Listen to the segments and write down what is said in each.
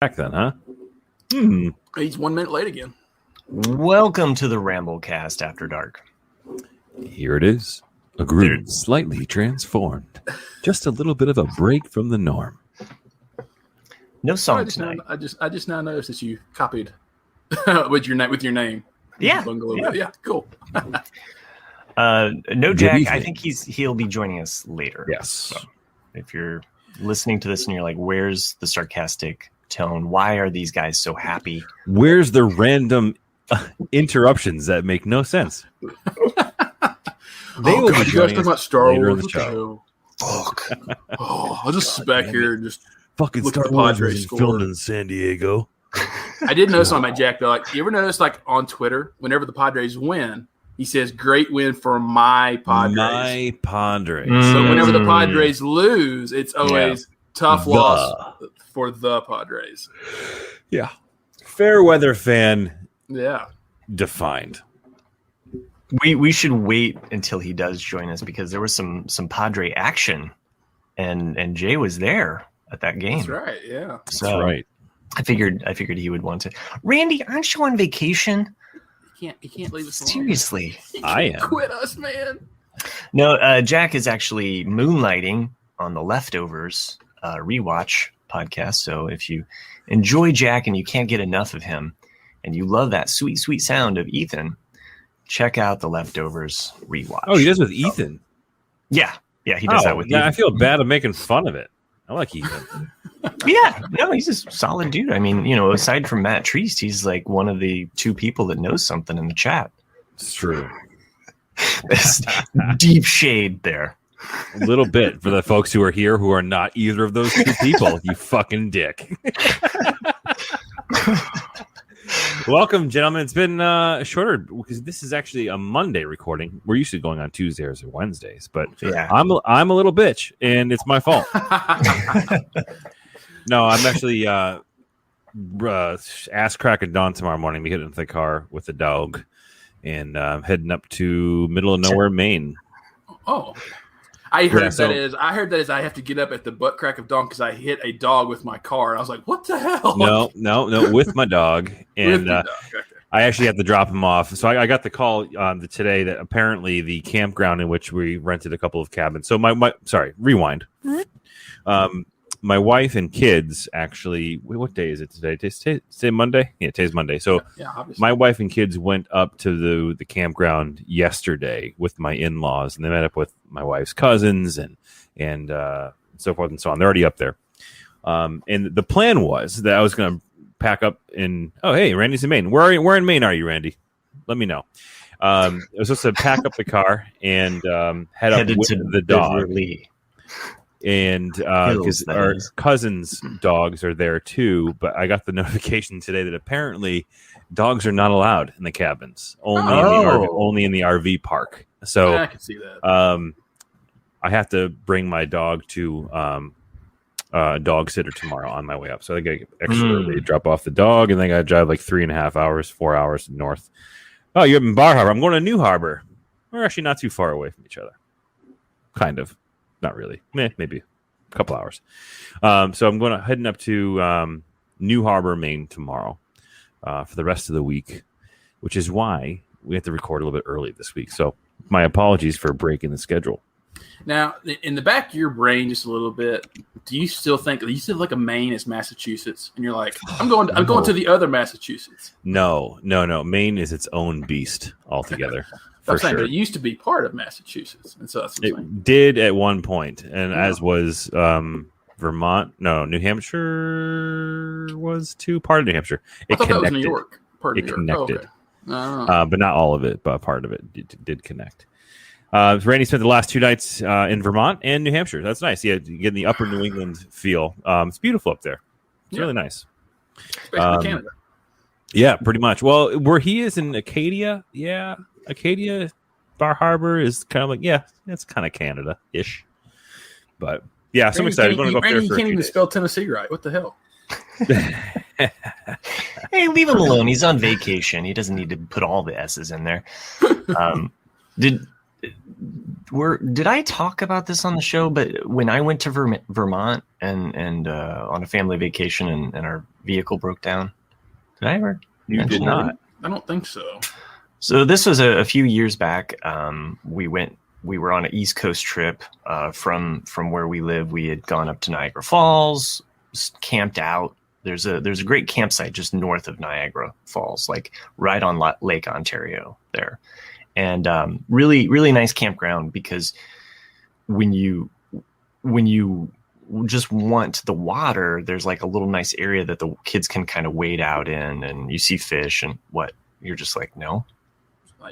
Back then, huh? He's 1 minute late again. Welcome to the Ramblecast After Dark. Here it is. A group slightly transformed. Just a little bit of a break from the norm. No song tonight. I just now noticed that you copied with your name. Yeah. Yeah, cool. No Jack. I think he'll be joining us later. Yes. So if you're listening to this and you're like, where's the sarcastic tone? Why are these guys so happy? Where's the random interruptions that make no sense? They will be joining us about Star later Wars in the show. Fuck. I'll just sit back here and just fucking look Star at the Wars Padres was score. filmed in San Diego. I did notice on my Jack though, like you ever notice like on Twitter, whenever the Padres win, he says "Great win for my Padres." My Padres. So whenever the Padres lose, it's always tough loss for the Padres. Yeah. Fair weather fan. Yeah. Defined. We should wait until he does join us because there was some Padre action, and Jay was there at that game. That's right. Yeah. So That's right. I figured he would want to. Randy, aren't you on vacation? You can't leave us alone. Seriously. I am. Quit us, man. No, Jack is actually moonlighting on the Leftovers rewatch podcast. So if you enjoy Jack and you can't get enough of him, and you love that sweet, sweet sound of Ethan, check out the Leftovers rewatch. Oh, he does with Ethan. Yeah, he does that with Ethan. I feel bad. I'm making fun of it. I like Ethan. Yeah, no, he's a solid dude. I mean, aside from Matt Treast, he's like one of the two people that knows something in the chat. It's true. It's deep shade there. A little bit for the folks who are here who are not either of those two people. You fucking dick. Welcome, gentlemen. It's been shorter because this is actually a Monday recording. We're usually going on Tuesdays or Wednesdays, but yeah. I'm a little bitch, and it's my fault. No, I'm actually ass crack at dawn tomorrow morning. We get into the car with the dog and heading up to middle of nowhere, Maine. Oh, I heard that is I have to get up at the butt crack of dawn because I hit a dog with my car. And I was like, what the hell? No, with my dog. And Okay. I actually have to drop him off. So I got the call today that apparently the campground in which we rented a couple of cabins. So rewind. My wife and kids actually, what day is it today? Today Monday? Yeah, today's Monday. So my wife and kids went up to the campground yesterday with my in-laws, and they met up with my wife's cousins and so forth and so on. They're already up there. And the plan was that I was going to pack up hey, Randy's in Maine. Where in Maine are you, Randy? Let me know. I was supposed to pack up the car and head up with the dog. Beverly. And because our cousins' dogs are there too, but I got the notification today that apparently dogs are not allowed in the cabins, only in the RV park. So I can see that. I have to bring my dog to a dog sitter tomorrow on my way up. So I got to get extra early, drop off the dog, and then I got to drive like 3.5 hours, 4 hours north. Oh, you're in Bar Harbor. I'm going to New Harbor. We're actually not too far away from each other. Kind of. Not really. Maybe a couple hours. So I'm heading up to New Harbor, Maine tomorrow for the rest of the week, which is why we have to record a little bit early this week. So my apologies for breaking the schedule. Now, in the back of your brain, just a little bit, do you still think like a Maine is Massachusetts, and you're like, I'm going to the other Massachusetts? No. Maine is its own beast altogether. But it used to be part of Massachusetts, and so that's what I'm saying. It did at one point, and as was Vermont. No, New Hampshire was too. Part of New Hampshire. I thought that was New York. Part of New York. Connected, but not all of it, but part of it did connect. Randy spent the last 2 nights in Vermont and New Hampshire. That's nice. Yeah, you get the upper New England feel. It's beautiful up there. It's really nice. Especially Canada. Yeah, pretty much. Well, where he is in Acadia, Acadia, Bar Harbor is kind of like, it's kind of Canada-ish. But, yeah, so I'm excited. I'm going to go up there for a few days. You can't even spell Tennessee right. What the hell? Hey, leave him alone. He's on vacation. He doesn't need to put all the S's in there. did I talk about this on the show? But when I went to Vermont and on a family vacation and our vehicle broke down, did I ever? You mention did that? not. I don't think so. So this was a few years back. We were on an East Coast trip from where we live. We had gone up to Niagara Falls, camped out. There's a great campsite just north of Niagara Falls, like right on Lake Ontario there. And really, really nice campground because when you just want the water, there's like a little nice area that the kids can kind of wade out in, and you see fish and what you're just like, no.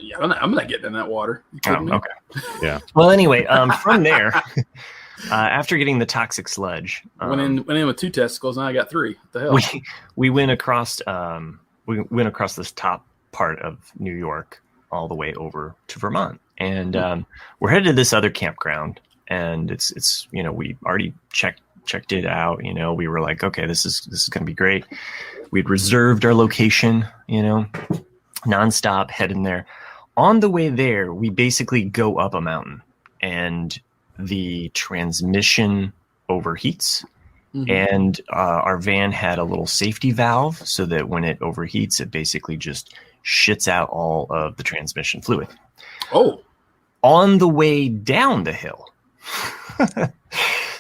Yeah, I'm not getting in that water. You kidding me? Okay. Yeah. Well, anyway, from there, after getting the toxic sludge, went in with 2 testicles, and I got 3. What the hell? We went across this top part of New York all the way over to Vermont, and we're headed to this other campground, and it's we already checked it out. We were like, okay, this is going to be great. We'd reserved our location, nonstop heading there. On the way there, we basically go up a mountain, and the transmission overheats. Mm-hmm. And our van had a little safety valve so that when it overheats, it basically just shits out all of the transmission fluid. Oh. On the way down the hill.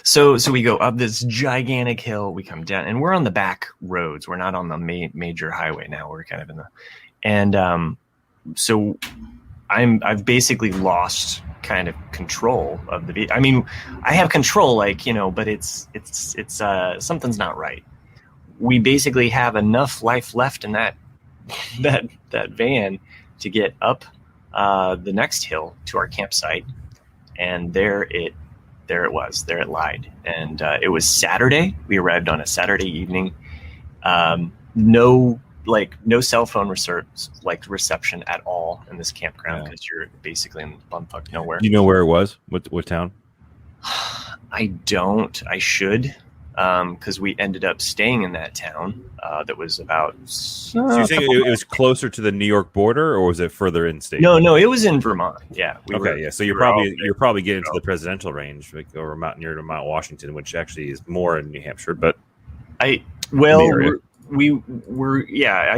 So we go up this gigantic hill, we come down, and we're on the back roads. We're not on the major highway now. We're kind of in the, and so I've basically lost kind of control of the vehicle. I mean, I have control, but it's something's not right. We basically have enough life left in that van to get up the next hill to our campsite, and there it lied. And it was Saturday. We arrived on a Saturday evening. No cell phone reception at all in this campground because you're basically in bumfuck nowhere. Do you know where it was? What town? I don't. I should, because we ended up staying in that town. That was about. So you're saying it was closer to the New York border, or was it further in state? No, it was in Vermont. Yeah. So you're probably getting to the presidential range, like over near to Mount Washington, which actually is more in New Hampshire. But I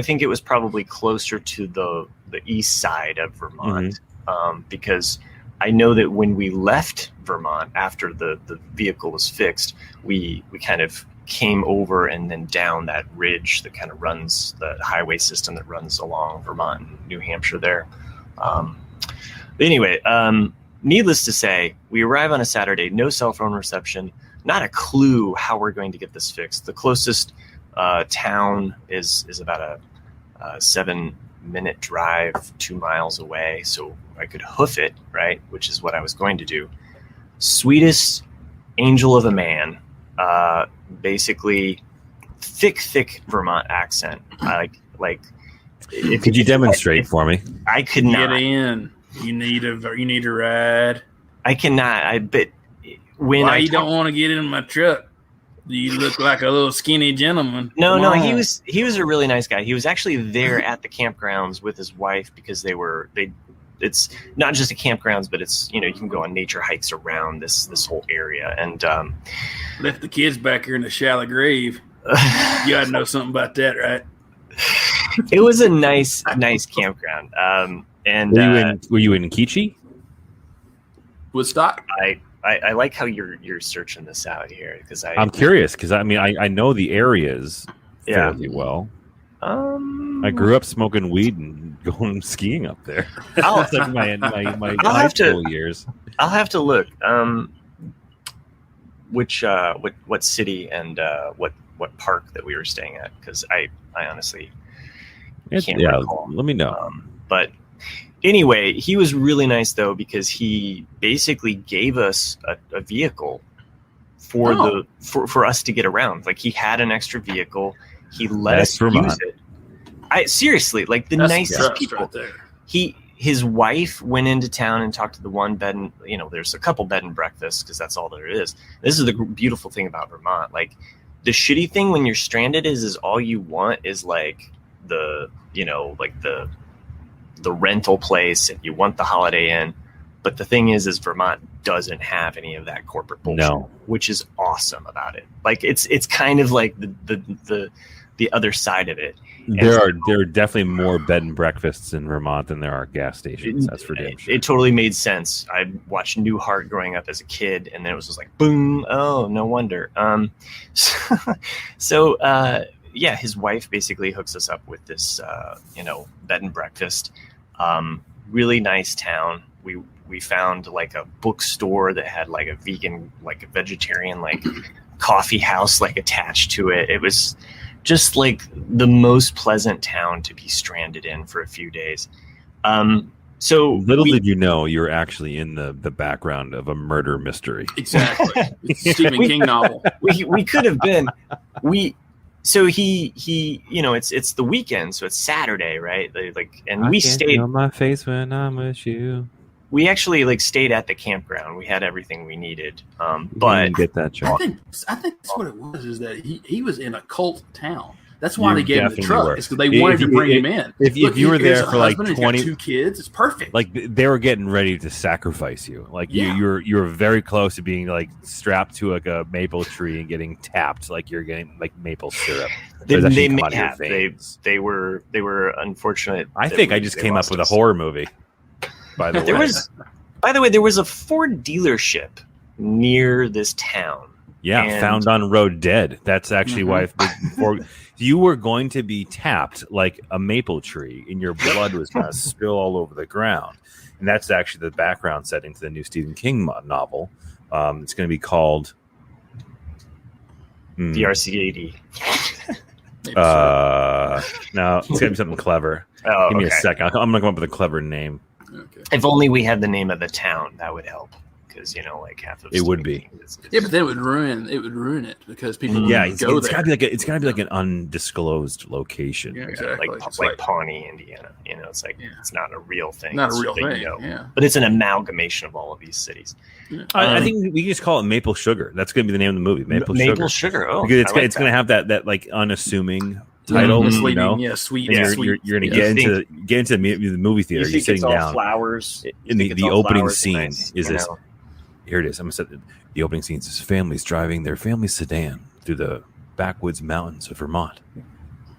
think it was probably closer to the east side of Vermont, because I know that when we left Vermont after the vehicle was fixed, we kind of came over and then down that ridge that kind of runs the highway system that runs along Vermont and New Hampshire there. Anyway, needless to say, we arrive on a Saturday, no cell phone reception, not a clue how we're going to get this fixed. The closest town is about a 7-minute drive 2 miles away, so I could hoof it, right, which is what I was going to do. Sweetest angel of a man, basically thick Vermont accent. Could you demonstrate for me? I could not. Get in. You need a ride. I cannot. But when Why you don't want to get in my truck? You look like a little skinny gentleman. No, he was a really nice guy. He was actually there at the campgrounds with his wife because it's not just a campgrounds, but it's, you can go on nature hikes around this whole area. And left the kids back here in the shallow grave. You gotta know something about that, right? It was a nice campground. And were you in Kichi? Woodstock? I like how you're searching this out here because I'm curious because I know the areas fairly well. I grew up smoking weed and going skiing up there. That's like my high school years. I'll have to look. What city and what park that we were staying at, because I honestly can't recall. Let me know. But anyway, he was really nice though, because he basically gave us a vehicle for for us to get around. Like, he had an extra vehicle. He let us use it. Seriously, like that's nicest people. Right there. His wife went into town and talked to the one bed and, there's a couple bed and breakfasts because that's all there is. This is the beautiful thing about Vermont. Like, the shitty thing when you're stranded is all you want is like the rental place, and you want the Holiday Inn. But the thing is Vermont doesn't have any of that corporate bullshit, No. which is awesome about it. Like it's kind of like the other side of it. There are definitely more bed and breakfasts in Vermont than there are gas stations. That's for damn sure. It totally made sense. I watched Newhart growing up as a kid, and then it was just like, boom! Oh, no wonder. Yeah, his wife basically hooks us up with this, bed and breakfast. Really nice town. We found like a bookstore that had like a vegan, like a vegetarian, like coffee house like attached to it. It was just like the most pleasant town to be stranded in for a few days. So little did you know you were actually in the background of a murder mystery. Exactly. It's a Stephen King novel. We could have been. So he it's the weekend, so it's Saturday, right? We stayed on my face when I'm with you. We actually stayed at the campground. We had everything we needed. But get that job. I think that's what it was. Is that he was in a cult town. That's why they gave him the definitely truck. were. It's because they wanted to bring him in. If you were there for like husband, 20, he's got 2 kids, it's perfect. Like they were getting ready to sacrifice you. Like you were very close to being like strapped to like a maple tree and getting tapped like you're getting like maple syrup. They were unfortunate. I think I just came up with a horror movie. By the way, there was a Ford dealership near this town. Yeah, found on road dead. That's actually why you were going to be tapped like a maple tree, and your blood was going to spill all over the ground. And that's actually the background setting to the new Stephen King novel. It's going to be called the RC-80. No, it's going to be something clever. Give me a second. I'm going to come up with a clever name. Okay. If only we had the name of the town, that would help. Because like half of it would be. Yeah, but then it would ruin it because people go it's there. It's gotta be like an undisclosed location. Yeah, exactly. Like Pawnee, Indiana. It's like it's not a real thing. Not a real thing. Yeah. But it's an amalgamation of all of these cities. Yeah. I think we can just call it Maple Sugar. That's going to be the name of the movie. Maple Sugar. Oh, because it's going to have that like unassuming title. Misleading, sweet. You're going to get into the movie theater. You're sitting down. Flowers. In the opening scene is this. Here it is. I'm going to set the opening scene. This family's driving their family sedan through the backwoods mountains of Vermont.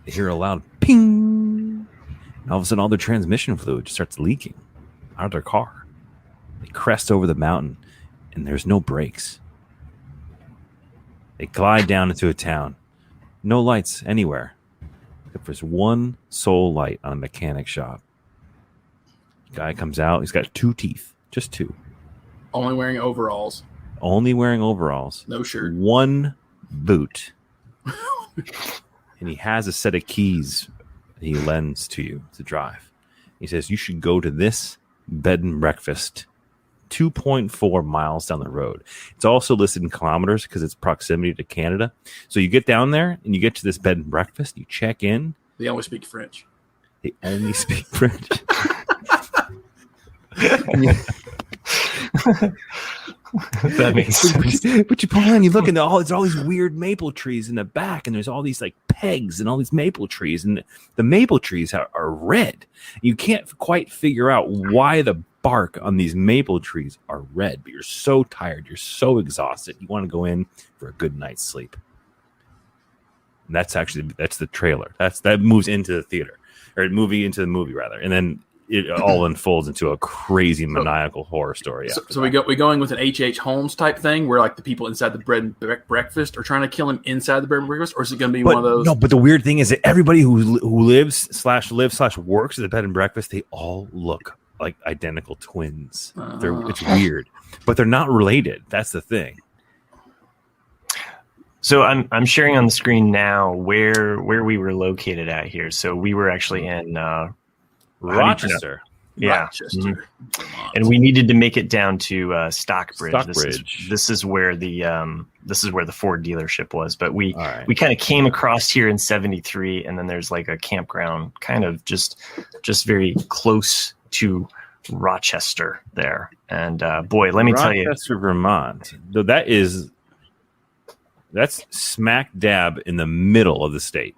They hear a loud ping. And all of a sudden, all their transmission fluid just starts leaking out of their car. They crest over the mountain, and there's no brakes. They glide down into a town. No lights anywhere. Except there's one sole light on a mechanic shop. Guy comes out. He's got 2 teeth. Just 2. Only wearing overalls. No shirt. 1 boot. And he has a set of keys that he lends to you to drive. He says, you should go to this bed and breakfast 2.4 miles down the road. It's also listed in kilometers because it's proximity to Canada. So you get down there and you get to this bed and breakfast. You check in. They only speak French. That makes sense. But you pull in, you look into there's all these weird maple trees in the back, and there's all these like pegs and all these maple trees, and the maple trees are red. You can't quite figure out why the bark on these maple trees are red, but you're so tired, you're so exhausted, you want to go in for a good night's sleep. And that's the trailer. That moves into the theater, or into the movie rather, and then it all unfolds into a crazy maniacal horror story. So we're going with an H.H. Holmes type thing where like the people inside the bread and breakfast are trying to kill him inside the bread and breakfast, or is it going to be one of those? No, but the weird thing is that everybody who lives / works at the bed and breakfast, they all look like identical twins. It's weird, but they're not related. That's the thing. So I'm sharing on the screen now where we were located at here. So we were actually in Rochester. Yeah. Rochester. And we needed to make it down to Stockbridge. Stockbridge. This is where the Ford dealership was. But we kind of came across here in 73, and then there's like a campground kind of just very close to Rochester there. And boy, let me tell you, Rochester, Vermont. Though that's smack dab in the middle of the state.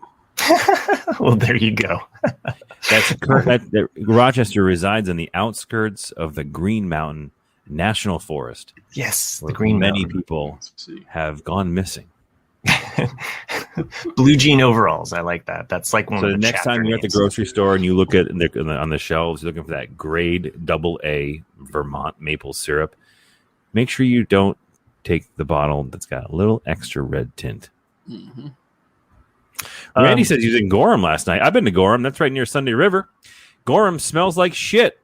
Well, there you go. Rochester resides in the outskirts of the Green Mountain National Forest. Yes, the where Green many Mountain. people have gone missing. Blue jean overalls. I like that. That's like one So of the the next chapter time you're at the names. grocery store and you look at on the shelves, you're looking for that grade AA Vermont maple syrup, make sure you don't take the bottle that's got a little extra red tint. Mm-hmm. Randy says he was in Gorham last night. I've been to Gorham. That's right near Sunday River. Gorham smells like shit.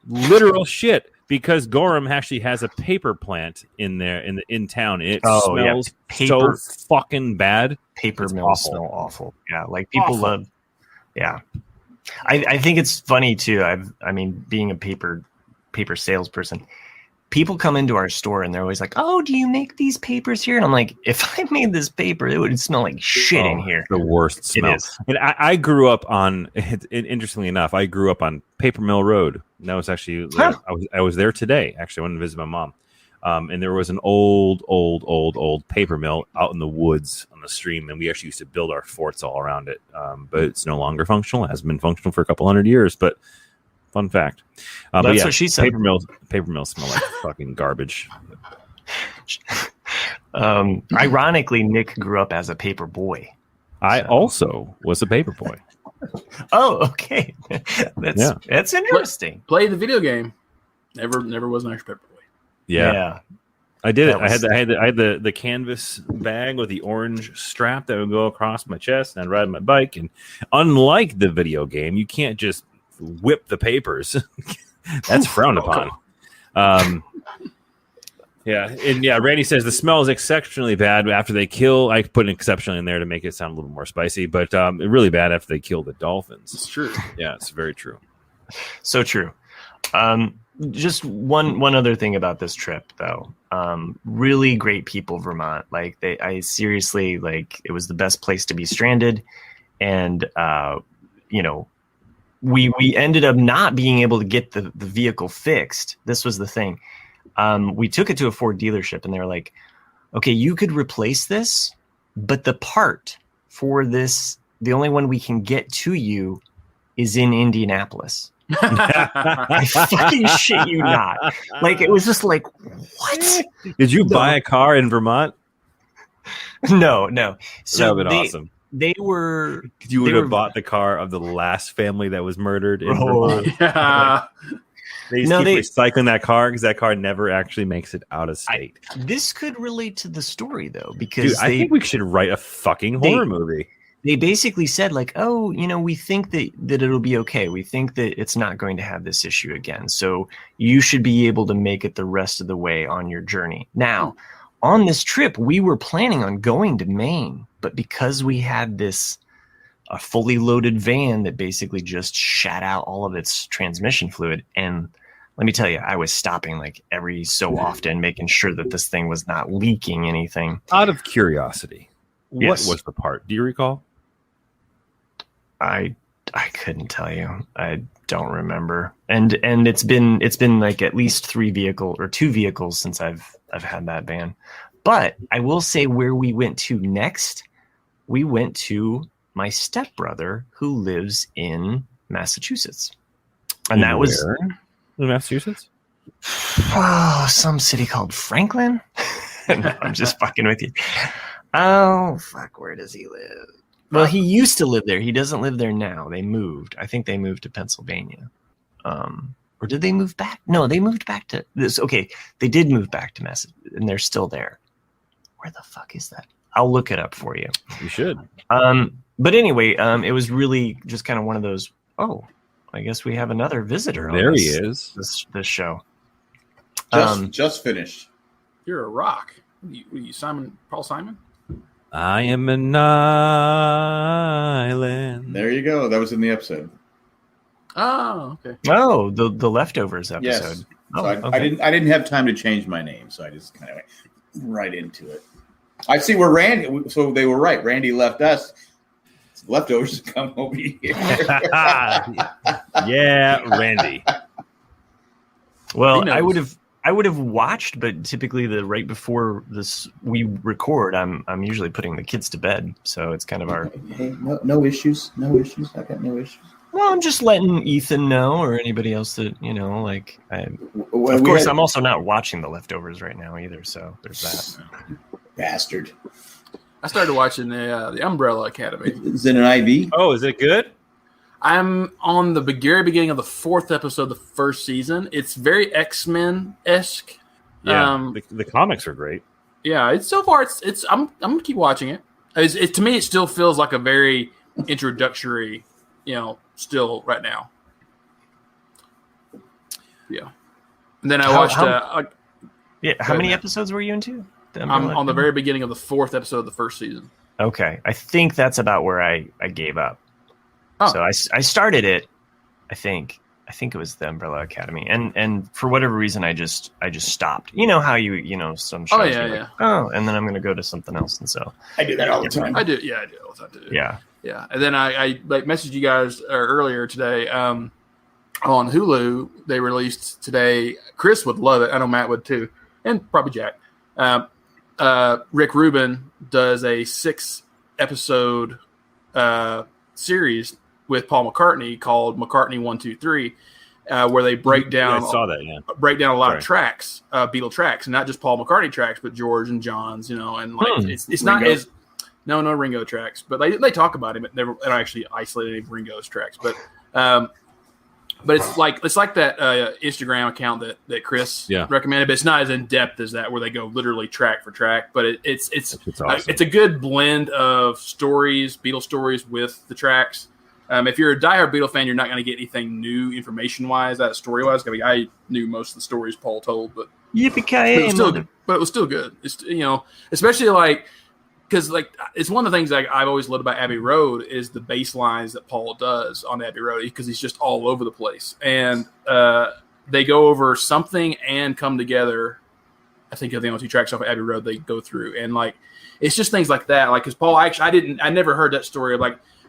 Literal shit. Because Gorham actually has a paper plant in there in town. And it smells so fucking bad. Paper It's mills awful. smell awful. Yeah, like people Awful. love. Yeah, I think it's funny too. I mean, being a paper salesperson, people come into our store and they're always like, "Oh, do you make these papers here?" And I'm like, if I made this paper, it would smell like shit in here. It's the worst smell. It is. And I grew up on. Interestingly enough, I grew up on Paper Mill Road. And that was actually I was there today. Actually, I went to visit my mom. And there was an old paper mill out in the woods on the stream, and we actually used to build our forts all around it. But it's no longer functional. It hasn't been functional for a couple hundred years. But fun fact. But That's yeah, what she said. Paper mills smell like fucking garbage. Ironically, Nick grew up as a paper boy. I also was a paper boy. Oh, okay. That's interesting. Play the video game. Never was an Irish pepper boy. Yeah. I did it. That I had the canvas bag with the orange strap that would go across my chest, and I'd ride my bike. And unlike the video game, you can't just whip the papers. That's frowned upon. Randy says the smell is exceptionally bad after they kill. I put an exceptionally in there to make it sound a little more spicy, but really bad after they kill the dolphins. It's true. Yeah, it's very true. So true. Just one other thing about this trip, though. Really great people, Vermont. Like I seriously, like, it was the best place to be stranded, and we ended up not being able to get the vehicle fixed. This was the thing. We took it to a Ford dealership, and they were like, "Okay, you could replace this, but the part for this, the only one we can get to you, is in Indianapolis." I fucking shit you not. Like, it was just like, what? Did you buy a car in Vermont? No. That So would have been awesome. They were. You would have bought the car of the last family that was murdered in Oh, Vermont. Yeah. They keep recycling that car because that car never actually makes it out of state. This could relate to the story, though, because Dude, I think we should write a fucking horror movie. They basically said, like, "Oh, we think that it'll be okay. We think that it's not going to have this issue again. So you should be able to make it the rest of the way on your journey." Now, on this trip, we were planning on going to Maine, but because we had a fully loaded van that basically just shat out all of its transmission fluid, and let me tell you, I was stopping like every so often, making sure that this thing was not leaking anything. Out of curiosity, Yes. what was the part? Do you recall? I couldn't tell you. I don't remember. And it's been like at least two vehicles since I've had that van. But I will say where we went to next. We went to my stepbrother who lives in Massachusetts. And that was in Massachusetts. Some city called Franklin. No, I'm just fucking with you. Oh fuck, where does he live? Well, he used to live there. He doesn't live there now. They moved. I think they moved to Pennsylvania. Or did they move back? No, they moved back to this. Okay, they did move back to Massachusetts, and they're still there. Where the fuck is that? I'll look it up for you. You should. But anyway, it was really just kind of one of those. Oh, I guess we have another visitor. There he is. This show. Just finished. You're a rock. What are you Paul Simon? I am an island. There you go. That was in the episode. Oh, okay. Oh, the leftovers episode. Yes. Oh, So I didn't have time to change my name, so I just kind of went right into it. I see where Randy. So they were right. Randy left us. Leftovers come over here. Yeah, Randy. Well, He knows. I would have watched, but typically the right before we record, I'm usually putting the kids to bed, so it's kind of our. Hey, no issues. I got no issues. Well, I'm just letting Ethan know, or anybody else that like. Of course, I'm also not watching The Leftovers right now either, so there's that. Bastard. I started watching the Umbrella Academy. Is it an IV? Oh, is it good? I'm on the very beginning of the 4th episode of the first season. It's very X-Men-esque. Yeah, the comics are great. Yeah, it's so far. It's. I'm gonna keep watching it. To me, it still feels like a very introductory. Still right now. Yeah, and then I watched. How many episodes were you into? I'm on the very beginning of the 4th episode of the first season. Okay, I think that's about where I gave up. Oh. So I started it. I think it was the Umbrella Academy, and for whatever reason, I just stopped. You know how some shows. Oh yeah. And then I'm going to go to something else, and so I do that all the time. I do all the time too. Yeah. And then I messaged you guys earlier today on Hulu. They released today. Chris would love it. I know Matt would too, and probably Jack. Rick Rubin does a 6-episode series with Paul McCartney called McCartney 1, 2, 3, where they break down. I saw that. Yeah, break down a lot of tracks, Beatle tracks, and not just Paul McCartney tracks, but George and John's. And like it's not as no Ringo tracks, but they talk about him. They don't actually isolate any of Ringo's tracks, but it's like that Instagram account that Chris recommended, but it's not as in depth as that, where they go literally track for track. But it's awesome. It's a good blend of stories, Beatles stories with the tracks. If you're a diehard Beatle fan, you're not going to get anything new information-wise, story-wise. I knew most of the stories Paul told, but yippee-ki-yay! But it was still good. It's especially because it's one of the things I've always loved about Abbey Road is the bass lines that Paul does on Abbey Road, because he's just all over the place, and they go over something and come together. I think of the only 2 tracks off of Abbey Road they go through, and it's just things like that. Because Paul I never heard that story of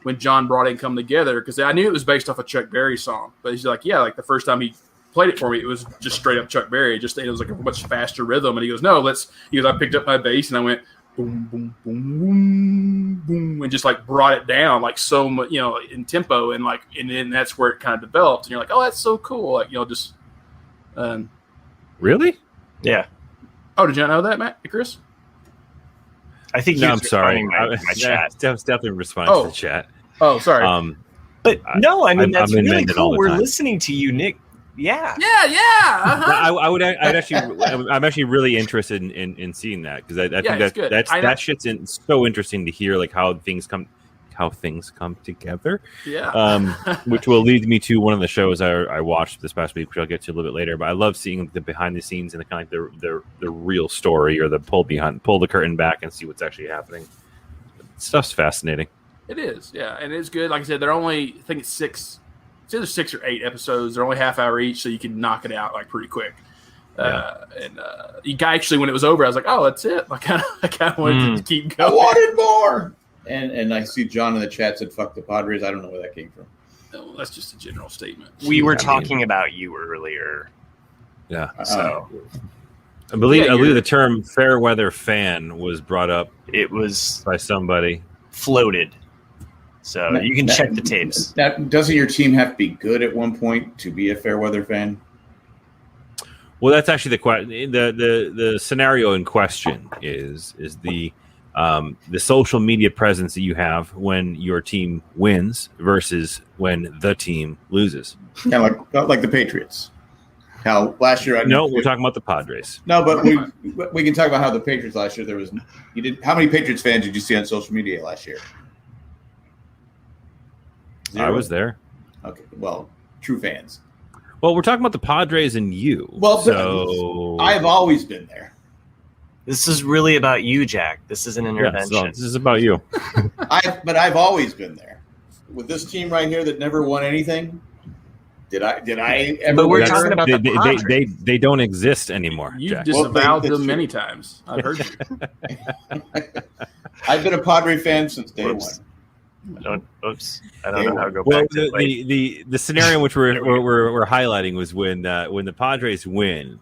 when John brought in Come Together, because I knew it was based off a Chuck Berry song, but he's the first time he played it for me, it was just straight up Chuck Berry. It was a much faster rhythm, and he goes, I picked up my bass and I went boom, boom, boom, boom, boom, and just brought it down so much, in tempo, and then that's where it kind of developed. And you're like, oh, that's so cool. Really? Yeah. Oh, did you not know that, Matt? Chris? I think I'm sorry. My chat. I was definitely responding to the chat. Oh, sorry. But no, I mean that's really cool. We're time. Listening to you, Nick. Yeah. Uh-huh. I'm actually really interested in seeing that, because I think that shit's so interesting to hear how things come together. Yeah. Which will lead me to one of the shows I watched this past week, which I'll get to a little bit later. But I love seeing the behind the scenes and the kind of the real story, or the pull the curtain back and see what's actually happening. Stuff's fascinating. It is, yeah, and it's good. Like I said, they're only, I think it's 6. It's either 6 or 8 episodes. They're only half hour each, so you can knock it out pretty quick. You actually, when it was over, I was like, "Oh, that's it." I kind of wanted to keep going. I wanted more. And I see John in the chat said, "Fuck the Padres." I don't know where that came from. No, that's just a general statement. We were talking about you earlier. Yeah. So I believe the term "fair weather fan" was brought up. It was by somebody. Floated. So you can check the tapes. Now, doesn't your team have to be good at one point to be a fair weather fan? Well, that's actually the scenario in question is the social media presence that you have when your team wins versus when the team loses. Kind of like the Patriots. How last year? We're talking about the Padres. No, but we can talk about how the Patriots last year. How many Patriots fans did you see on social media last year? 0? I was there. Okay, well, true fans. Well, we're talking about the Padres and you. Well, so I've always been there. This is really about you, Jack. This is an intervention. Yeah, this is about you. But I've always been there. With this team right here that never won anything, did I ever? But we're talking about the Padres. They don't exist anymore. You've Jack. disavowed them many times. I've heard you. I've been a Padre fan since day one. I don't know how to go well, back to the scenario in which we're highlighting was when the Padres win,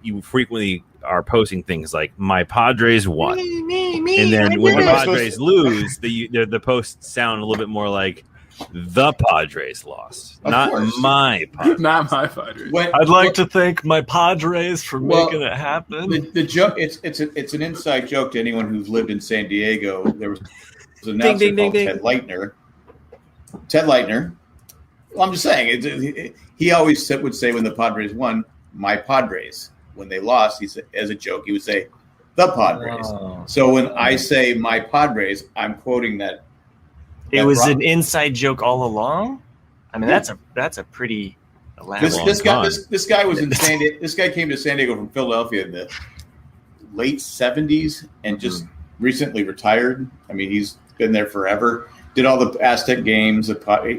you frequently are posting things like "My Padres won," me, and then when the Am I Padres lose, the posts sound a little bit more like "The Padres lost," Of not course. my Padres. Not my Padres. I'd like to thank my Padres for Well, making it happen. The joke it's an inside joke to anyone who's lived in San Diego. There was an announcer called Ted Leitner. Ted Leitner. Well, I'm just saying. He always would say when the Padres won, "My Padres." When they lost, he said, as a joke, he would say, "The Padres." Oh. So when I say "My Padres," I'm quoting that. It was an inside joke all along. I mean, that's a pretty elaborate. This guy was in San Diego. This guy came to San Diego from Philadelphia in the late '70s and just recently retired. I mean, he's been there forever. Did all the Aztec games.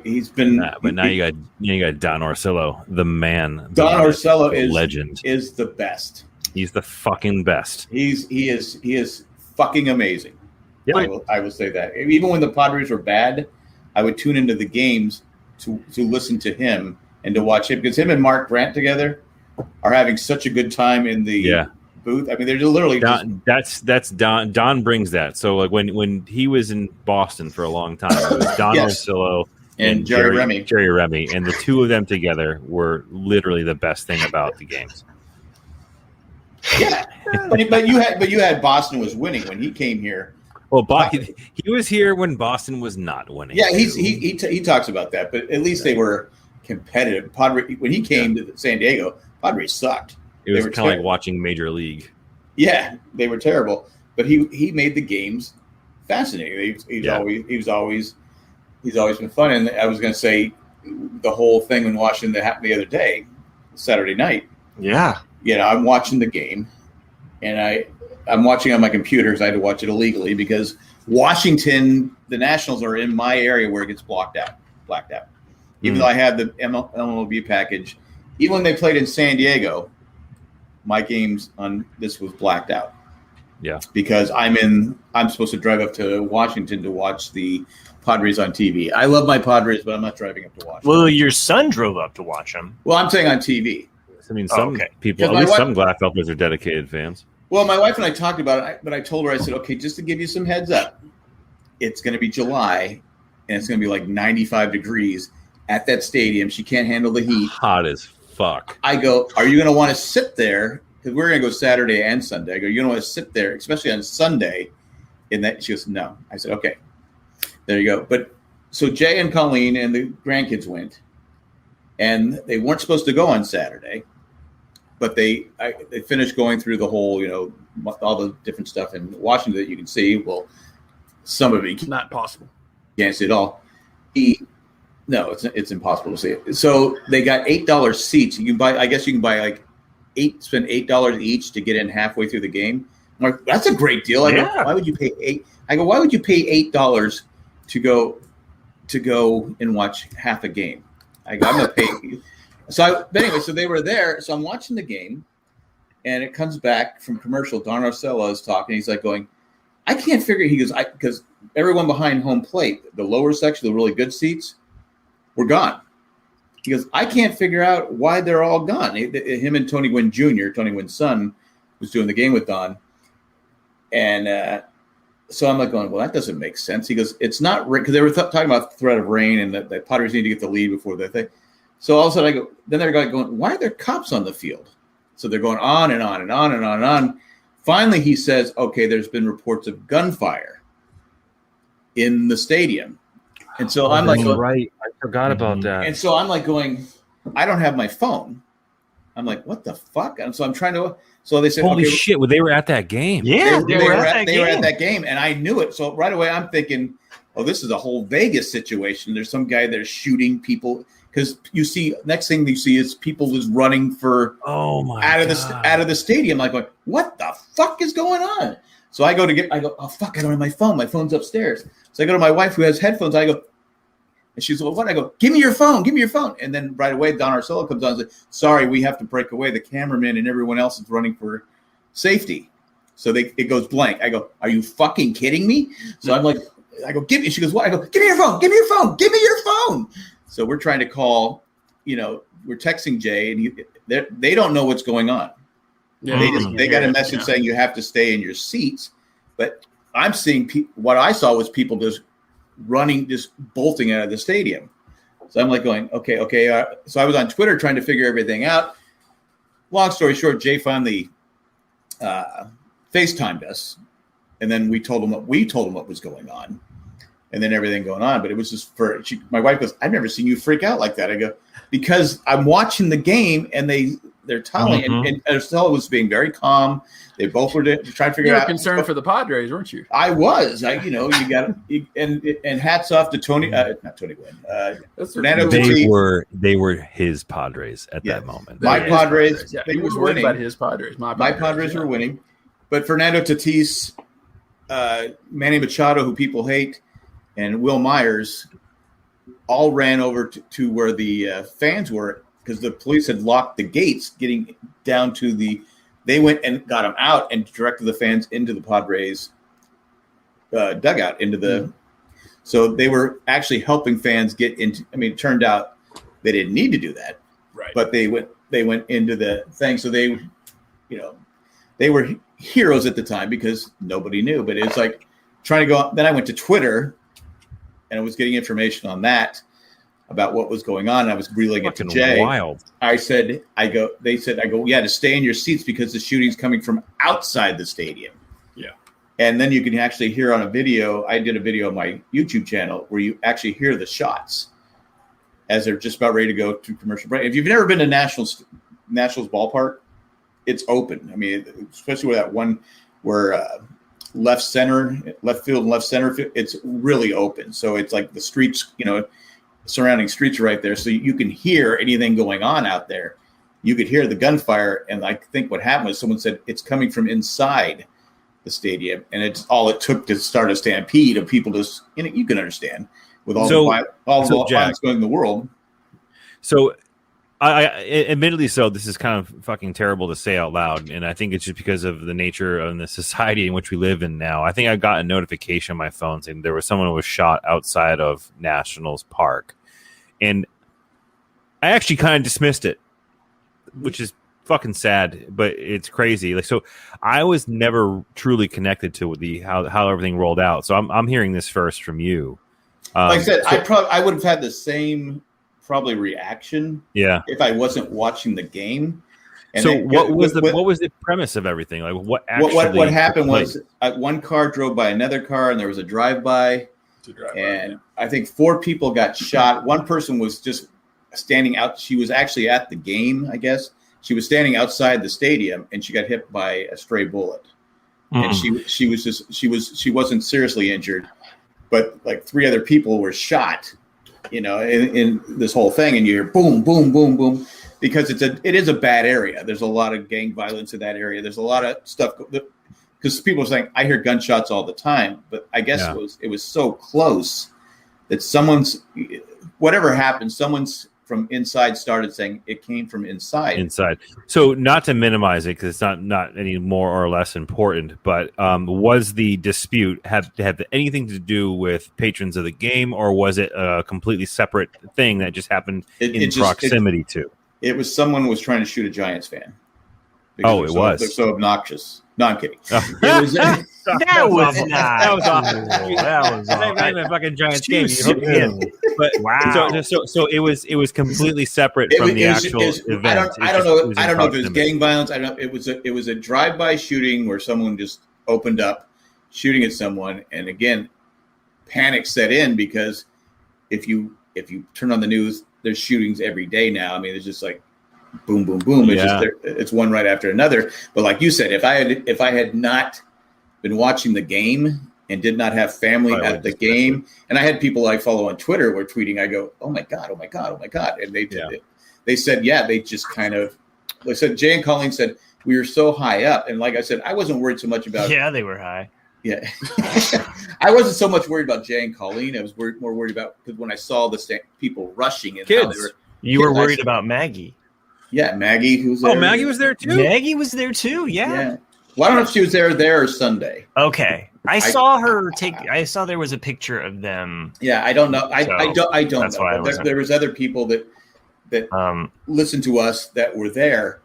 He's been. But now you got Don Orsillo, the man. Don Orsillo is legend. Is the best. He's the fucking best. He is fucking amazing. Yeah. I will say that. Even when the Padres were bad, I would tune into the games to listen to him and to watch him, because him and Mark Brandt together are having such a good time in the booth. I mean, they're literally that's Don. Don brings that. So like when he was in Boston for a long time, it was Don Orsillo and Jerry Remy, and the two of them together were literally the best thing about the games. Yeah, but you had Boston was winning when he came here. Well, he was here when Boston was not winning. Yeah, he talks about that, but at least they were competitive. When he came to San Diego, Padres sucked. It was kind of like watching Major League. Yeah, they were terrible, but he made the games fascinating. He's always been fun. And I was going to say the whole thing in Washington that happened the other day, Saturday night. Yeah, I'm watching the game, and I'm watching on my computer because I had to watch it illegally because Washington, the Nationals are in my area where it gets blacked out. Even though I have the MLB package, even when they played in San Diego, my games on this was blacked out. Yeah, because I'm supposed to drive up to Washington to watch the Padres on TV. I love my Padres, but I'm not driving up to watch them. Well, your son drove up to watch them. Well, I'm saying on TV. I mean, some people, at least some Gladfelders are dedicated fans. Well, my wife and I talked about it, but I told her, I said, okay, just to give you some heads up, it's going to be July, and it's going to be like 95 degrees at that stadium. She can't handle the heat. Hot as fuck. I go, are you going to want to sit there? Because we're going to go Saturday and Sunday. I go, you're going to want to sit there, especially on Sunday. In that, she goes, no. I said, okay, there you go. But so Jay and Colleen and the grandkids went, and they weren't supposed to go on Saturday. But they finished going through the whole, all the different stuff in Washington that you can see. Well, some of it not possible. You can't see it all. No, it's impossible to see it. So they got $8 seats. You can buy. I guess you can buy spend $8 each to get in halfway through the game. I'm like, that's a great deal. I go, why would you pay $8? I go, why would you pay $8 to go and watch half a game? I go, I'm gonna pay. So they were there. So I'm watching the game, and it comes back from commercial. Don Orsillo is talking. He's like going, I can't figure. He goes, because everyone behind home plate, the lower section, the really good seats, were gone. He goes, I can't figure out why they're all gone. Him and Tony Gwynn Jr., Tony Gwynn's son, was doing the game with Don. And so I'm like going, well, that doesn't make sense. He goes, it's not because they were talking about the threat of rain and that the Padres need to get the lead before the thing. So all of a sudden they're going, why are there cops on the field? So they're going on and on and on and on and on. Finally, he says, okay, there's been reports of gunfire in the stadium. And so I'm like, right. I forgot about that. And so I'm like going, I don't have my phone. I'm like, what the fuck? And so I'm trying to, so they said, holy shit, well, they were at that game. Yeah, they were at that game. And I knew it. So right away I'm thinking, oh, this is a whole Vegas situation. There's some guy that's shooting people. Because you see, next thing you see is people just running for out of the stadium. Like, what the fuck is going on? So I go, oh fuck, I don't have my phone. My phone's upstairs. So I go to my wife who has headphones. I go, and she's like, what? I go, give me your phone. And then right away, Don Orsillo comes on and says, sorry, we have to break away. The cameraman and everyone else is running for safety. So it goes blank. I go, are you fucking kidding me? So I'm like, I go, give me. She goes, what? I go, give me your phone. Give me your phone. So we're trying to call we're texting Jay, and they don't know what's going on. Yeah, They got a message saying you have to stay in your seats, but I'm seeing what I saw was people just running, just bolting out of the stadium. So I'm like going, okay. So I was on Twitter trying to figure everything out. Long story short, Jay finally FaceTimed us, and then we told him what was going on, and then everything going on. But it was just my wife goes, I've never seen you freak out like that. I go, because I'm watching the game, and they're telling, and Estella was being very calm. They both were trying to figure out. You were concerned for the Padres, weren't you? I was. You got and hats off to Tony, not Tony Gwynn. Fernando Tatis. They were his Padres at that moment. My Padres. Yeah, they he was were worried winning. about his Padres. My Padres were winning, but Fernando Tatis, Manny Machado, who people hate, and Will Myers all ran over to where the fans were, because the police had locked the gates getting down to they went and got them out and directed the fans into the Padres dugout, so they were actually helping fans get into. I mean, it turned out they didn't need to do that, right? But they went into the thing. So they were heroes at the time because nobody knew. But it's like trying to go. Then I went to Twitter, and I was getting information on that about what was going on. And I was relaying it to Jay. Wild. They said, yeah, to stay in your seats because the shooting's coming from outside the stadium. Yeah. And then you can actually hear on a video, I did a video on my YouTube channel where you actually hear the shots as they're just about ready to go to commercial break. If you've never been to Nationals ballpark, it's open. I mean, especially with that one where left field and left center, it's really open. So it's like the streets, surrounding streets are right there, so you can hear anything going on out there. You could hear the gunfire, and I think what happened was someone said it's coming from inside the stadium, and it's all it took to start a stampede of people. Just you can understand with all the violence going in the world. So, I admittedly, this is kind of fucking terrible to say out loud, and I think it's just because of the nature of the society in which we live in now. I think I got a notification on my phone saying there was someone who was shot outside of Nationals Park, and I actually kind of dismissed it, which is fucking sad, but it's crazy. Like, so I was never truly connected to how everything rolled out. So I'm hearing this first from you. Like I said, I would have had the same probably reaction if I wasn't watching the game. And so what was the premise of everything? Like what happened was one car drove by another car, and there was a drive-by, and I think 4 people got shot. One person was just standing out. She was actually at the game, I guess. She was standing outside the stadium, and she got hit by a stray bullet. And she wasn't seriously injured, but like 3 other people were shot. In this whole thing, and you hear boom, boom, boom, boom, because it is a bad area. There's a lot of gang violence in that area. There's a lot of stuff because people are saying I hear gunshots all the time, but I guess it was so close that whatever happened, someone's from inside started saying it came from inside. So not to minimize it, because it's not any more or less important, but was the dispute have anything to do with patrons of the game, or was it a completely separate thing that just happened in proximity to? It was someone was trying to shoot a Giants fan. Was. They're so obnoxious. No, I'm kidding. Oh. That was awful. That was not even a fucking Giants game. But wow. So it was completely separate from the actual event. I don't know if it was gang violence. It was a drive-by shooting where someone just opened up shooting at someone, and again, panic set in because if you turn on the news, there's shootings every day now. I mean, it's just like boom, boom, boom. It's one right after another. But like you said, if I had not been watching the game and did not have family at the game, and I had people I follow on Twitter were tweeting, I go, oh my God, and they said, they just kind of. They said Jay and Colleen said we were so high up, and like I said, I wasn't worried so much about. Yeah, they were high. Yeah, I wasn't so much worried about Jay and Colleen. I was more worried about because when I saw the people rushing and kids, you were worried about Maggie. Yeah, Maggie, who was there. Oh, Maggie was there too? Maggie was there too, yeah. Well, I don't know if she was there or Sunday. Okay. I saw her I saw there was a picture of them. Yeah, I don't know. I don't That's know. why There was other people that that listened to us that were there,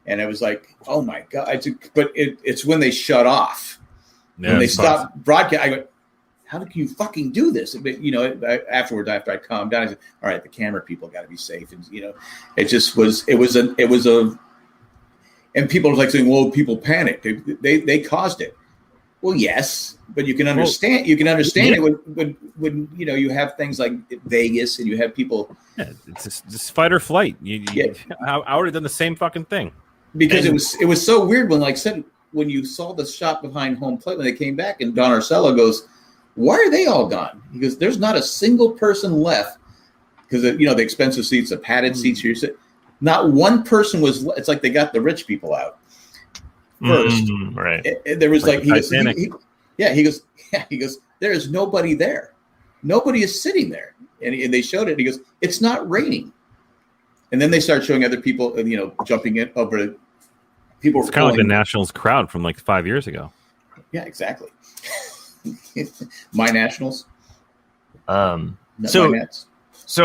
and it was like, oh my god! But it's when they shut off, when they stop broadcast. I go, how can you fucking do this? But, afterwards, after I calmed down, I said, all right, the camera people got to be safe, and it just was. It was a, and people were like saying, well, people panicked. They caused it. Well, yes, but you can understand. You can understand it when you have things like Vegas and you have people. Yeah, it's just fight or flight. I would have done the same fucking thing. Because it was so weird when you saw the shot behind home plate when they came back, and Don Arcello goes, "Why are they all gone?" He goes, "There's not a single person left because the expensive seats, the padded seats here. Not one person was. It's like they got the rich people out." First, right? There was he goes. There is nobody there. Nobody is sitting there, and they showed it. He goes, it's not raining, and then they start showing other people, jumping in over. People. It's kind of like the Nationals crowd from like 5 years ago. Yeah, exactly. My Nationals. So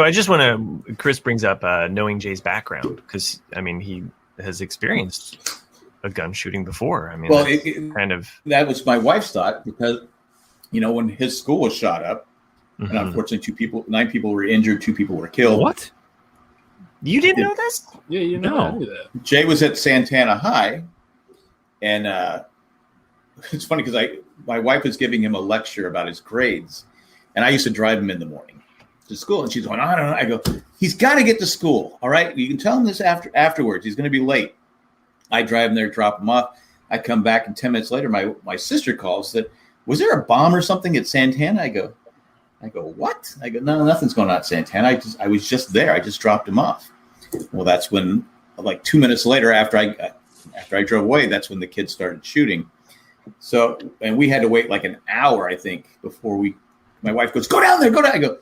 I just want to. Chris brings up knowing Jay's background because he has experienced a gun shooting before. That was my wife's thought because, when his school was shot up, and unfortunately 9 people were injured, 2 people were killed. What? You didn't know this? Yeah, you know. I knew that. Jay was at Santana High, and it's funny because my wife was giving him a lecture about his grades, and I used to drive him in the morning to school, and she's going, I don't know. I go, he's got to get to school. All right, you can tell him this afterwards. He's going to be late. I drive him there, drop him off. I come back, and 10 minutes later, my sister calls that, was there a bomb or something at Santana? I go, what? I go, no, nothing's going on at Santana. I was just there. I just dropped him off. Well, that's when, like 2 minutes later, after I drove away, that's when the kids started shooting. So, and we had to wait like an hour, I think, before my wife goes, go down there, go down. I go,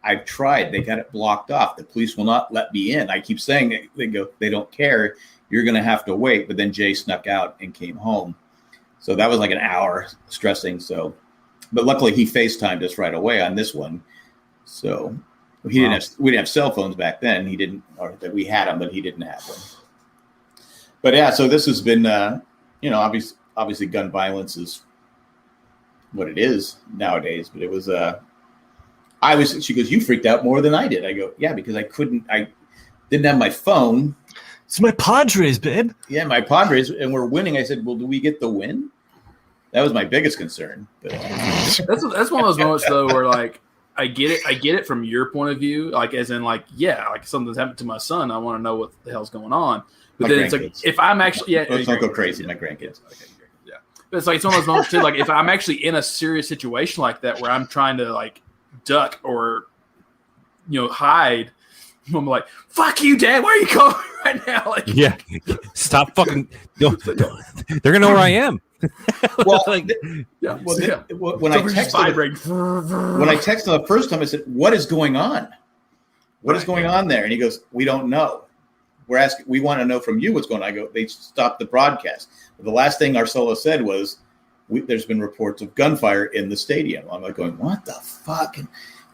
I've tried. They got it blocked off. The police will not let me in. I keep saying it. They go, they don't care. You're going to have to wait. But then Jay snuck out and came home. So that was like an hour stressing. So, but luckily he FaceTimed us right away on this one. So we didn't have cell phones back then. He didn't, or that we had them, but he didn't have them. But yeah, so this has been, obviously gun violence is what it is nowadays. But it was, she goes, you freaked out more than I did. I go, yeah, because I didn't have my phone. It's my Padres, babe. Yeah, my Padres, and we're winning. I said, well, do we get the win? That was my biggest concern. But, that's one of those moments though where like I get it from your point of view, like as in like something's happened to my son, I want to know what the hell's going on. But then it's like if I'm actually let's not go crazy, my grandkids. Okay, yeah, but it's like some of those moments too. Like if I'm actually in a serious situation like that where I'm trying to like duck or hide. I'm like, fuck you, Dad. Where are you going right now? Like, yeah, stop fucking. They're gonna know where I am. Well, when I texted him the first time, I said, "What is going on? What is going on there?" And he goes, "We don't know. We're asking. We want to know from you what's going on." I go, "They stopped the broadcast." But the last thing Arcello said was, "There's been reports of gunfire in the stadium." I'm like, going, "What the fuck?"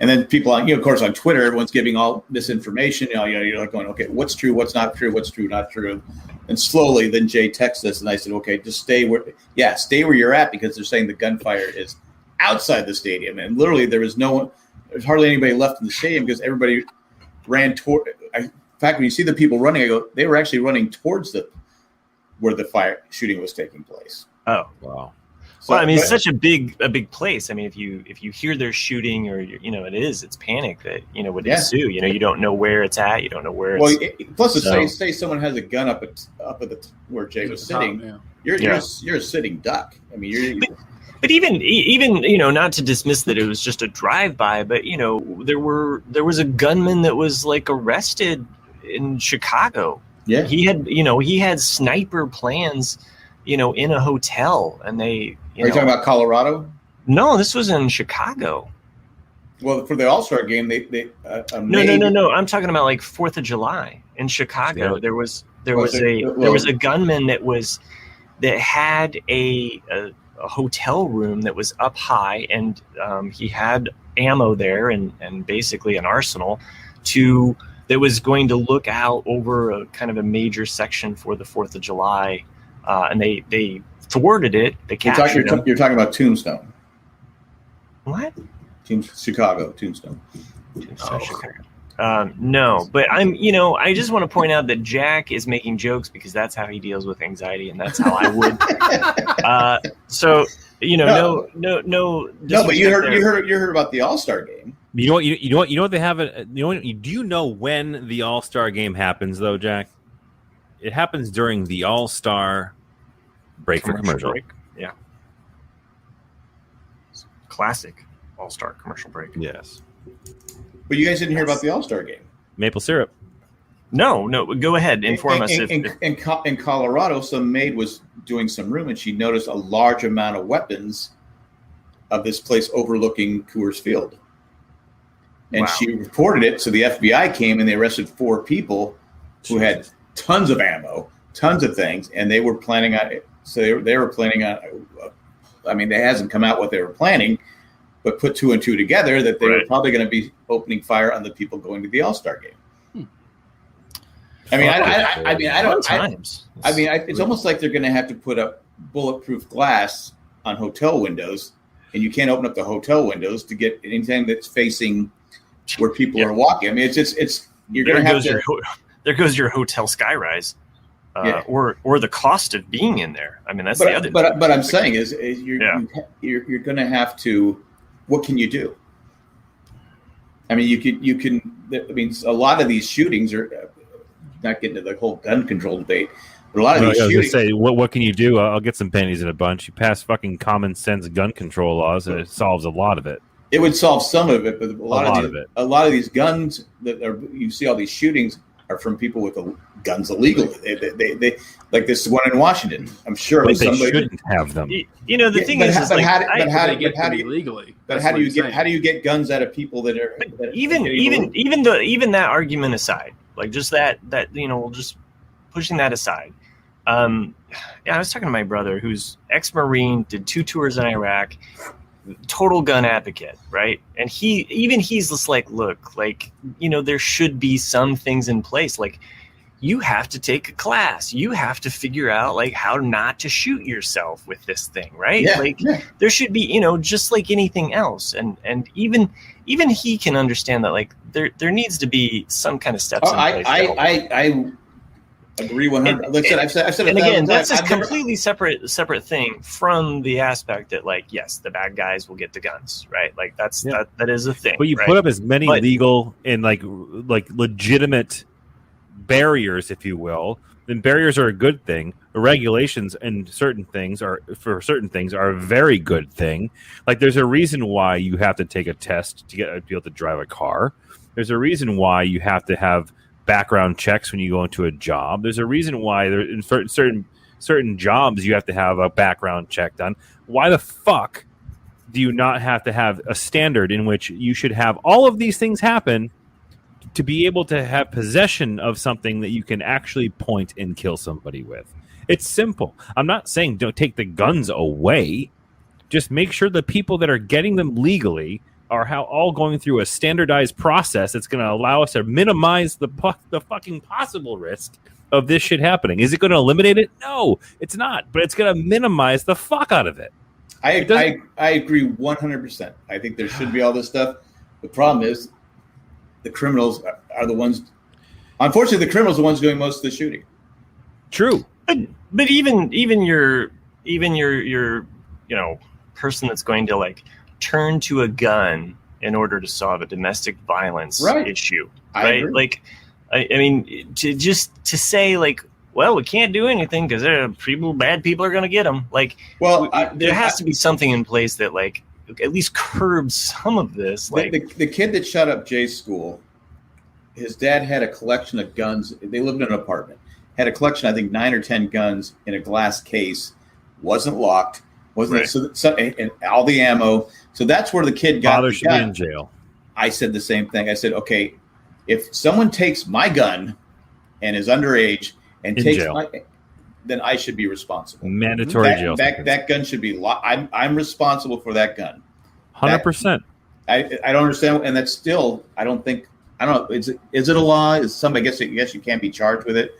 And then people on, of course, on Twitter, everyone's giving all this information. You're like going, okay, what's true, what's not true, what's true, not true. And slowly, then Jay texted us, and I said, okay, just stay where you're at, because they're saying the gunfire is outside the stadium, and literally there's hardly anybody left in the stadium because everybody ran toward. In fact, when you see the people running, I go, they were actually running towards where the shooting was taking place. Oh, wow. So, well, it's such a big place. I mean, if you hear they're shooting, or it's panic that would ensue. You don't know where it's at. You don't know where. Well, plus, say someone has a gun up at where Jay was sitting. Top, yeah. You're a sitting duck. I mean, But even not to dismiss that it was just a drive-by, but there was a gunman that was like arrested in Chicago. Yeah, he had sniper plans. In a hotel, and they. Are you talking about Colorado? No, this was in Chicago. Well, for the All-Star game, they No. I'm talking about like 4th of July in Chicago. Yeah. There was a gunman that had a hotel room that was up high, and he had ammo there and basically an arsenal that was going to look out over a kind of a major section for the 4th of July, and they thwarted it. They captured him. You're talking about Tombstone. What? Chicago, Tombstone. No, but I just want to point out that Jack is making jokes because that's how he deals with anxiety, and that's how I would. No. But you heard about the All-Star game. You know what they have. Do you know when the All-Star game happens though, Jack? It happens during the All-Star break for commercial. Break. Yeah. Classic All-Star commercial break. Yes. But you guys didn't hear about the All-Star game. Maple syrup. No. Go ahead. Inform us. In Colorado, some maid was doing some room, and she noticed a large amount of weapons of this place overlooking Coors Field. And she reported it, so the FBI came and they arrested 4 people who had tons of ammo, tons of things, and they were planning on it. So they were planning on. I mean, it hasn't come out what they were planning, but put 2 and 2 together that they were probably going to be opening fire on the people going to the All-Star game. I mean, it's almost like they're going to have to put up bulletproof glass on hotel windows, and you can't open up the hotel windows to get anything that's facing where people are walking. I mean, it's you're going to have to. There goes your hotel skyrise, or the cost of being in there. I mean, that's the other. But I'm saying is you're going to have to. What can you do? I mean, you can. I mean, a lot of these shootings are not getting to the whole gun control debate, but a lot of these shootings. Say, what can you do? I'll get some pennies in a bunch. You pass fucking common sense gun control laws, and it solves a lot of it. It would solve some of it, but a lot of these guns that you see all these shootings are from people with guns illegally. They like this one in Washington. I'm sure they shouldn't have them. The thing is, how do you get guns out of people that are even that argument aside, like just that just pushing that aside. I was talking to my brother who's ex-Marine, did 2 tours in Iraq. Total gun advocate, right? And he's just like, look, like, there should be some things in place. Like, you have to take a class. You have to figure out like how not to shoot yourself with this thing, right? There should be, just like anything else. And even he can understand that like there needs to be some kind of steps in place. I agree 100. Like I've said and again, that's a completely separate thing from the aspect that, like, yes, the bad guys will get the guns, right? Like that is a thing. But you put up as many legal and like legitimate barriers, if you will. Then barriers are a good thing. Regulations and certain things are a very good thing. Like there's a reason why you have to take a test to be able to drive a car. There's a reason why you have to have background checks when you go into a job. There's a reason why there in certain jobs you have to have a background check done. Why the fuck do you not have to have a standard in which you should have all of these things happen to be able to have possession of something that you can actually point and kill somebody with? It's simple. I'm not saying don't take the guns away. Just make sure the people that are getting them legally are all going through a standardized process that's going to allow us to minimize the fucking possible risk of this shit happening. Is it going to eliminate it? No, it's not. But it's going to minimize the fuck out of it. I agree 100%. I think there should be all this stuff. The problem is the criminals are the ones. Unfortunately, the criminals are the ones doing most of the shooting. True, but even your person that's going to like turn to a gun in order to solve a domestic violence issue, right? Like, I mean, to say like, well, we can't do anything because bad people are going to get them. Like, there has to be something in place that like at least curbs some of this. Like the kid that shot up Jay's school, his dad had a collection of guns. They lived in an apartment. Had a collection, I think 9 or 10 guns in a glass case. Wasn't locked. And all the ammo. So that's where the kid got. Father should be in jail. I said the same thing. I said, okay, if someone takes my gun and is underage and takes then I should be responsible. Mandatory jail. That gun should be locked. I'm responsible for that gun. 100%. I don't understand, and that's still. I don't I don't know. Is it a law? Is somebody? I guess you can't be charged with it,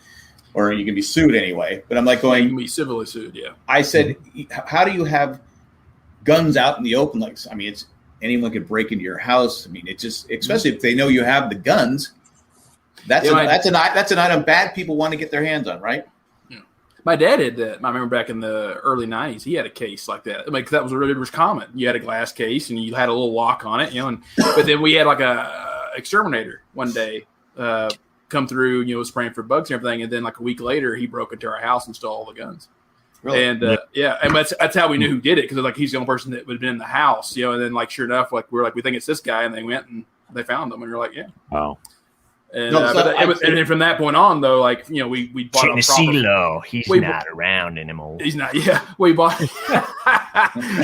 or you can be sued anyway. But I'm like going. You can be civilly sued. Yeah. I said, how do you have guns out in the open? Like, I mean, it's anyone could break into your house. I mean, it's just, especially if they know you have the guns. That's an item bad people want to get their hands on, right? My dad did that. I remember back in the early 90s, he had a case like that. Like that was common. You had a glass case and you had a little lock on it, but then we had like a exterminator one day come through, spraying for bugs and everything. And then like a week later, he broke into our house and stole all the guns. Really? And and that's how we knew who did it, because like he's the only person that would have been in the house, and then like sure enough, like we're like, we think it's this guy, and they went and they found him, and you're like, yeah. Wow. And, and then from that point on, though, like we bought a He's not around anymore. He's not. Yeah, we bought.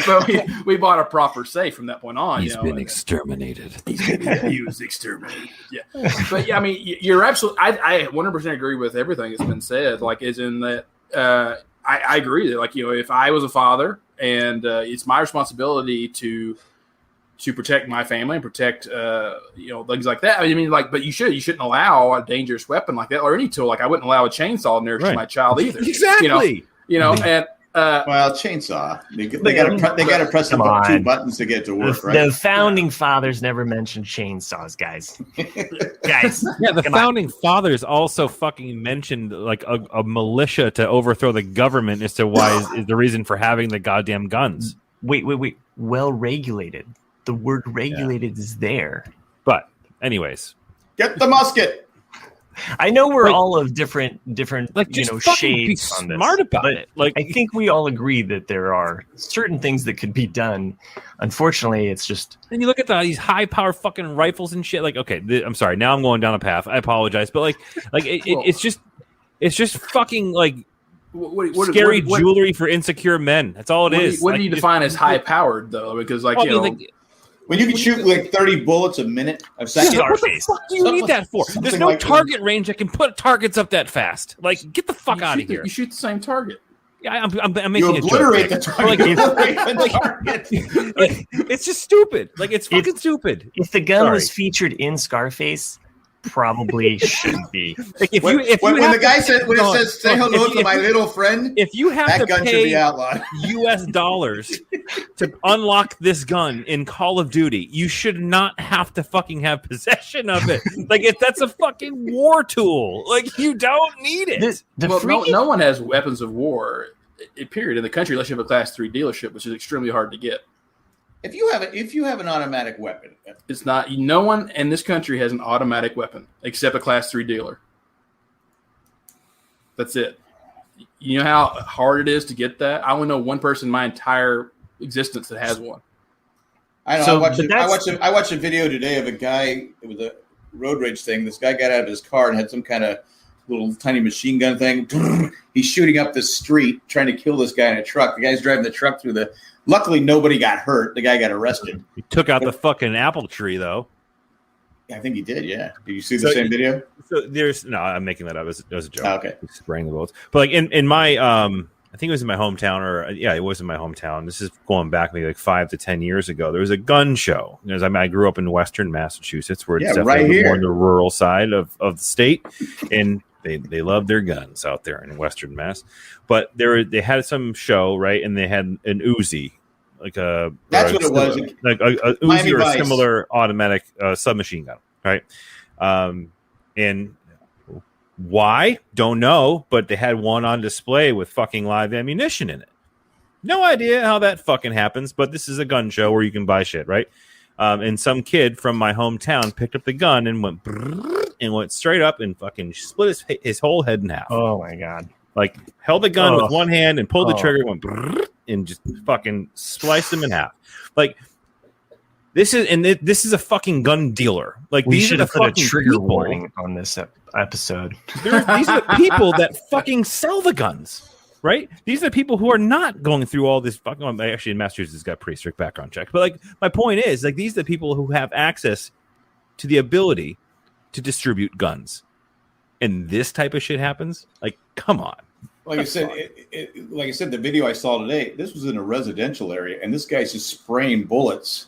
But we bought a proper safe from that point on. He's been exterminated. He was exterminated. Yeah, but yeah, I mean, you're absolutely. I 100% agree with everything that's been said. Like, is in that. I agree that, like, if I was a father and it's my responsibility to protect my family and protect, things like that. I mean, like, but you shouldn't allow a dangerous weapon like that or any tool. Like, I wouldn't allow a chainsaw near to my child either. Exactly. And well, chainsaw. They got to press the 2 buttons to get it to work, right? The founding fathers never mentioned chainsaws, guys. Yeah, the founding fathers also fucking mentioned like a militia to overthrow the government as to why is the reason for having the goddamn guns. Wait. Well regulated. The word regulated is there. But anyways, get the musket. I know we're all of different like, just shades on this. Smart about it. Like, I think we all agree that there are certain things that could be done. Unfortunately, it's just. And you look at these high power fucking rifles and shit. Like, okay, I'm sorry. Now I'm going down a path. I apologize, but it's just fucking like scary jewelry for insecure men. That's all it is. What do you define as high powered though? Because when you can shoot like 30 bullets a minute, what the fuck do you need that for? There's no target range that can put targets up that fast. Like, get the fuck out of here. You shoot the same target. Yeah, I'm making a joke. The target. It's just stupid. Like, it's fucking stupid. If the gun was featured in Scarface, probably shouldn't be. Like, when the guy says say hello to my little friend, if you have that to gun pay should be outlawed. US dollars to unlock this gun in Call of Duty, you should not have to fucking have possession of it. Like, that's a fucking war tool. Like, you don't need it. No one has weapons of war, period, in the country unless you have a Class 3 dealership, which is extremely hard to get. If you have an automatic weapon, it's not. No one in this country has an automatic weapon except a Class 3 dealer. That's it. You know how hard it is to get that? I only know one person in my entire existence that has one. I know. I watched a video today of a guy. It was a road rage thing. This guy got out of his car and had some kind of little tiny machine gun thing. He's shooting up the street trying to kill this guy in a truck. The guy's driving the truck through the. Luckily, nobody got hurt. The guy got arrested. He took out the fucking apple tree, though. I think he did, yeah. Did you see the same video? So I'm making that up. It was a joke. Oh, okay. He's spraying the bullets. But like in my, I think it was in my hometown, it was in my hometown. This is going back maybe like 5 to 10 years ago. There was a gun show. Because I grew up in Western Massachusetts, where it's definitely more on the rural side of the state, and they love their guns out there in Western Mass. But they had some show, right, and they had an Uzi. Like that's what it was, like a Uzi or a similar automatic submachine gun, right? And why? Don't know, but they had one on display with fucking live ammunition in it. No idea how that fucking happens, but this is a gun show where you can buy shit, right? And some kid from my hometown picked up the gun and went straight up and fucking split his whole head in half. Oh my god! Like, held the gun with one hand and pulled the trigger, went and just fucking spliced him in half. Like, this is a fucking gun dealer. Like, we should have put a trigger warning on this episode. These are the people that fucking sell the guns, right? These are the people who are not going through all this fucking. Well, actually, in Massachusetts, it's got pretty strict background check. But like, my point is, like, these are the people who have access to the ability to distribute guns, and this type of shit happens. Like, come on. Like I said, the video I saw today, this was in a residential area, and this guy's just spraying bullets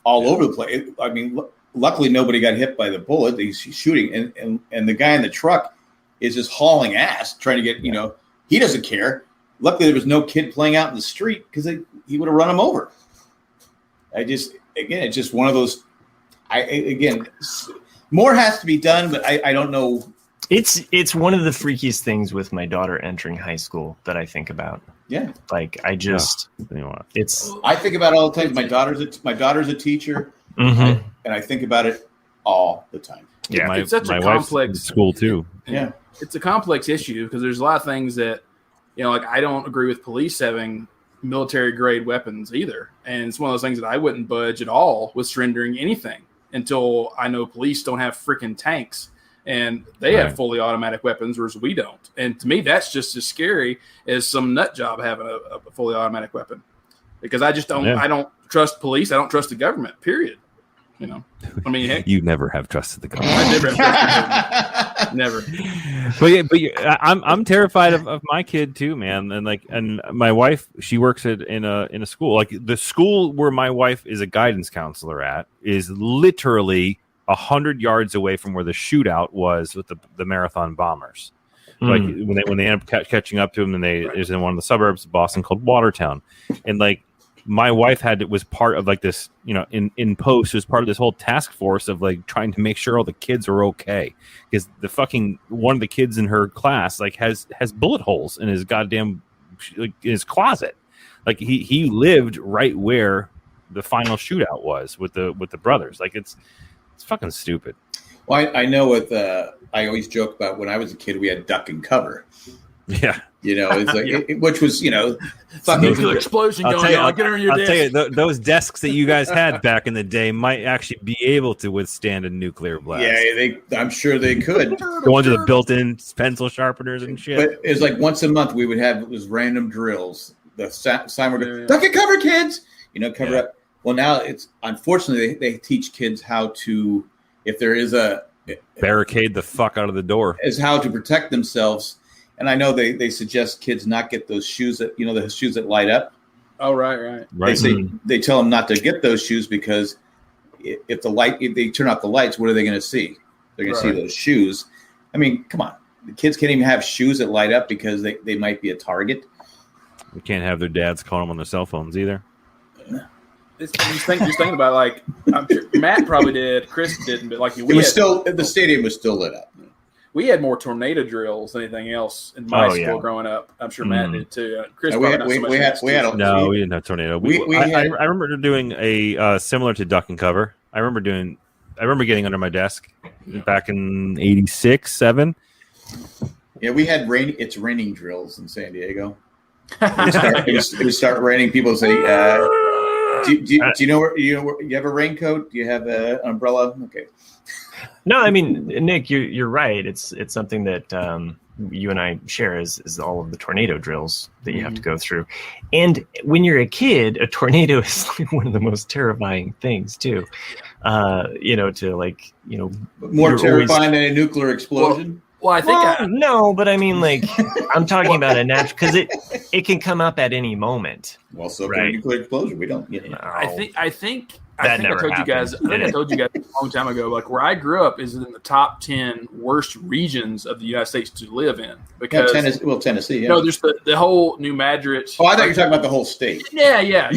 all over the place. I mean, luckily nobody got hit by the bullet. He's shooting, and the guy in the truck is just hauling ass, trying to get, he doesn't care. Luckily, there was no kid playing out in the street because he would have run him over. It's just one of those. More has to be done, but I don't know. It's one of the freakiest things with my daughter entering high school that I think about. Yeah, like I just, I think about it all the time. My daughter's a teacher, and I think about it all the time. Yeah, it's such a complex school too. Yeah, it's a complex issue because there's a lot of things that, like I don't agree with police having military grade weapons either, and it's one of those things that I wouldn't budge at all with surrendering anything until I know police don't have freaking tanks and they have fully automatic weapons, whereas we don't. And to me, that's just as scary as some nut job having a fully automatic weapon, because I just don't. I don't trust police. I don't trust the government. Period. I mean, heck, you never have trusted the government. I never have trusted never. But I'm terrified of my kid too, man. And my wife, she works in a school. Like the school where my wife is a guidance counselor at is literally 100 yards away from where the shootout was with the marathon bombers. Like when they end up catching up to them, and is in one of the suburbs of Boston called Watertown, and like. My wife was part of like this, in post, was part of this whole task force of like trying to make sure all the kids are okay, because one of the kids in her class like has bullet holes in his goddamn in his closet. Like he lived right where the final shootout was with the brothers. Like it's fucking stupid. Well, I know I always joke about when I was a kid, we had duck and cover. Yeah. It's like, which was, nuclear explosion going on. Get on your desk. I'll tell you, those desks that you guys had back in the day might actually be able to withstand a nuclear blast. Yeah, I'm sure they could. The ones with the built-in pencil sharpeners and shit. But it was like once a month we would have those random drills. The sign would go, duck and cover, kids. Cover up. Well, now it's unfortunately they teach kids how to, if there is a barricade the fuck out of the door, is how to protect themselves. And I know they suggest kids not get those shoes that, the shoes that light up. Oh, right. They tell them not to get those shoes because if they turn off the lights, what are they going to see? They're going to see those shoes. I mean, come on. The kids can't even have shoes that light up because they might be a target. They can't have their dads calling them on their cell phones either. Just thinking about, like, I'm sure Matt probably did, Chris didn't, but like the stadium was still lit up. We had more tornado drills than anything else in my school growing up. I'm sure Matt did too. Chris, we didn't have tornado. I remember doing a similar to duck and cover. I remember getting under my desk back in 86, 7. Yeah, we had raining drills in San Diego. It would start raining. People would say, do you know where you have a raincoat? Do you have an umbrella? Okay. No, I mean, Nick, you're right. It's something that you and I share is all of the tornado drills that you have to go through. And when you're a kid, a tornado is like one of the most terrifying things too. More terrifying than a nuclear explosion. Well, I think no, but I mean, like, I'm talking about a natural, because it can come up at any moment. Well, so can a nuclear explosion. We don't. I think I told you guys a long time ago, like where I grew up is in the top 10 worst regions of the United States to live in. Because Tennessee. Yeah. No, there's the whole New Madrid. Oh, I thought you were talking about the whole state. Yeah.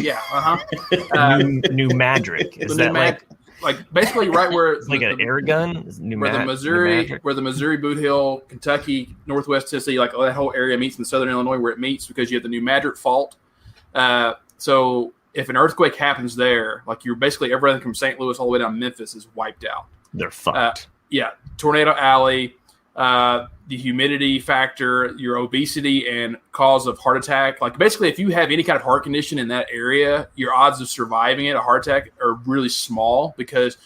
New Madrid. Is that like basically right where it's like an air gun? Where the Missouri, Boot Hill, Kentucky, Northwest Tennessee, like that whole area meets in southern Illinois where it meets, because you have the New Madrid Fault. So if an earthquake happens there, like you're basically everything from St. Louis all the way down to Memphis is wiped out. They're fucked. Tornado Alley, the humidity factor, your obesity and cause of heart attack. Like basically if you have any kind of heart condition in that area, your odds of surviving a heart attack are really small, because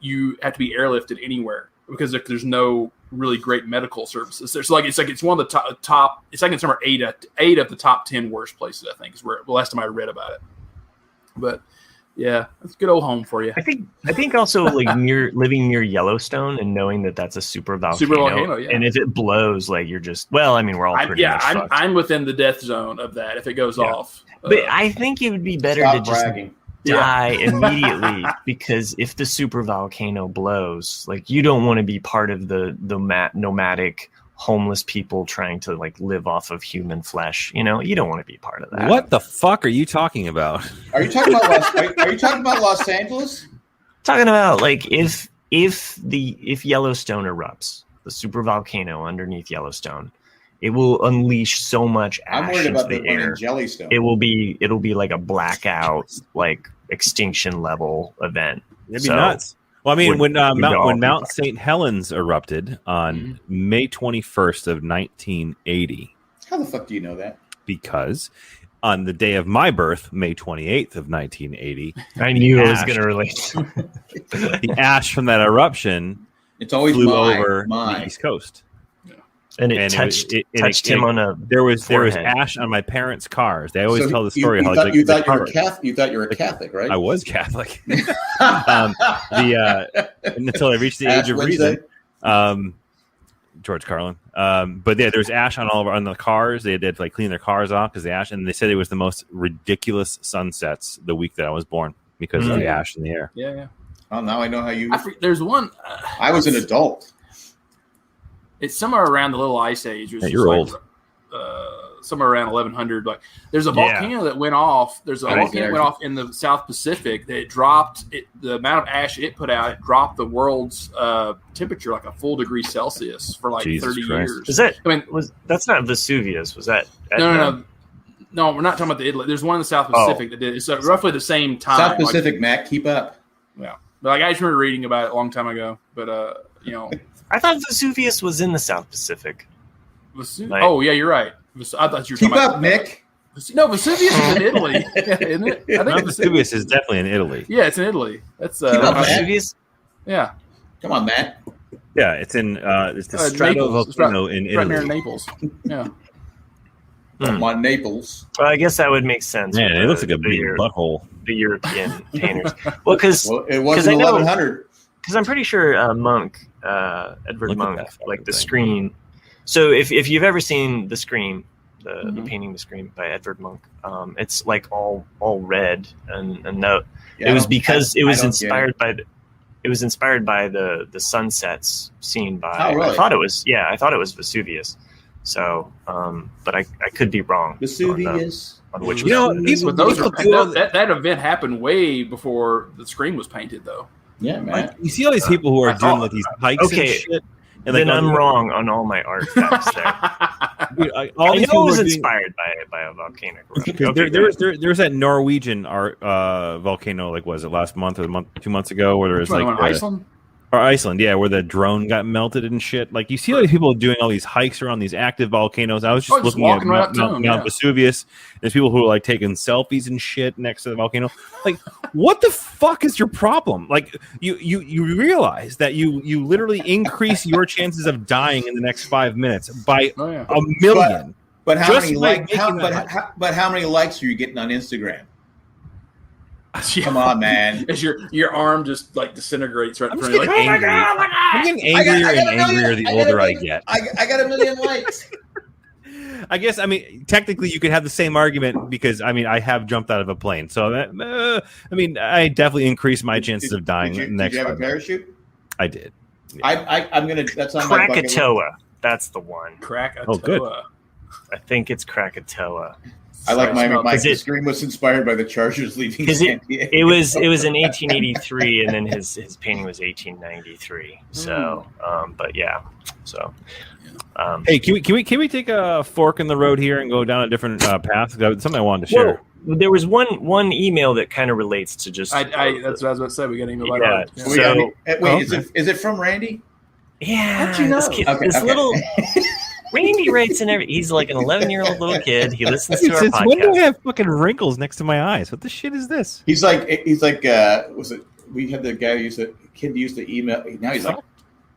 you have to be airlifted anywhere because there's no really great medical services. It's one of the top it's like it's number 8 of the top 10 worst places, I think, is where the last time I read about it. But yeah, it's a good old home for you. I think also like living near Yellowstone and knowing that that's a super volcano, yeah. And if it blows, like you're just we're all pretty much fucked. I'm within the death zone of that if it goes off. But I think it would be better to just die immediately because if the super volcano blows, like you don't want to be part of the nomadic homeless people trying to like live off of human flesh. You don't want to be part of that. What the fuck are you talking about? Are you talking about are you talking about Los Angeles? Talking about like if Yellowstone erupts, the super volcano underneath Yellowstone, it will unleash so much ash I'm worried about into the the one air. in Jellystone. It'll be like a blackout, like extinction level event. It'd be nuts. Well, I mean, when Mount St. Helens erupted on Mm-hmm. May 21st of 1980, How the fuck do you know that? because on the day of my birth, May 28th of 1980, I knew I was Ash. going to relate. the ash from that eruption It's always flew over the mine. East Coast. And it And touched it- him on a There was forehead. ash on my parents' cars. They always So tell the story You how thought, like, you the thought you were color- Catholic. You thought you were a Catholic, right? I was Catholic. Until I reached the Ash age of Wednesday? reason. George Carlin. But yeah, there's ash on on the cars. They had to like clean their cars off because the ash, and they said it was the most ridiculous sunsets the week that I was born because of the ash in the air. Yeah. Oh, now I know how you. There's one. I was an adult. It's somewhere around the Little Ice Age. Yeah, you're old. Somewhere around 1100. Like, there's a volcano that went off. There's a Right volcano there. that went off in the South Pacific that dropped it. The amount of ash it put out, it dropped the world's temperature like a full degree Celsius for like Jesus 30 Christ. years. Is that? I mean, That's not Vesuvius. Was that? No, we're not talking about the Italy. There's one in the South Pacific that did. It's roughly the same time. South Pacific, Matt, keep up. Yeah, but like I just remember reading about it a long time ago. But I thought Vesuvius was in the South Pacific. Like- oh yeah, you're right. I thought you were Keep talking up, about Nick. No, Vesuvius is in Italy, isn't it? I think Mount Vesuvius is definitely in Italy. Yeah, it's in Italy. That's Keep up, Matt. Vesuvius. yeah. Come on, Matt. Yeah, it's in it's the Naples. It's stratovolcano in right near Italy. Naples. Yeah. Come on, Naples. Well, I guess that would make sense. Man, with it looks like a the big Euro- butthole. the European painters. Well, because Well, it wasn't I know- 1100. I'm pretty sure Edward Look at Monk, that fucking like the thing. Scream. So if you've ever seen the Scream, the Mm-hmm. painting The Scream by Edward Monk, it's like all red and no. Yeah, It was I don't- because I- it I was don't inspired by the sunsets seen by. Oh, really? I thought it was Vesuvius. So, but I could be wrong. Vesuvius. On which You know, one it is. But those People do all that event happened way before the screen was painted, though. Yeah, man. You see all these people who are I doing thought- like these hikes and Okay. shit. And Then like, I'm wrong on all my art facts there. Dude, all I these know people it was are doing- inspired by a volcanic eruption. Because Okay, there's that Norwegian volcano, like was it last month or 2 months ago, where there was like Iceland. or Iceland, yeah, where the drone got melted and shit. Like you see all these people doing all these hikes around these active volcanoes. I was just just looking at walking right up to them, Mount yeah. Vesuvius. There's people who are like taking selfies and shit next to the volcano. Like, what the fuck is your problem? Like, you realize that you literally increase your chances of dying in the next 5 minutes by Oh yeah. a million. But how Just many like likes? making that But how many likes are you getting on Instagram? Yeah. Come on, man. As your arm just like disintegrates right in I'm front just of you. Like, getting angry. I'm getting I got- angrier I got and a million- angrier the I got a older I million- get. I got 1 million likes. I guess, I mean, technically you could have the same argument because, I mean, I have jumped out of a plane. So, I mean, I definitely increased my chances of dying Did next you have a time. parachute? I did. I'm gonna. That's on my bucket list. Krakatoa. That's the one. Krakatoa. Oh, good. I think it's Krakatoa. I like my Is it- screen was inspired by the Chargers leaving Because San Diego. it was in 1883, and then his painting was 1893. So, but yeah. So, Hey, can we take a fork in the road here and go down a different path? That's something I wanted to share. well, there was one email that kind of relates to just. That's what I was about to say. We got an email about Yeah. art. Yeah. We got- So- wait, is it from Randy? Yeah, How'd you know? this kid, Okay, this okay. little Randy writes in every. He's like an 11-year-old little kid. He listens to our Since when do I podcast. have fucking wrinkles next to my eyes? What the shit is this? He's like was it? We had the guy who used to email. Now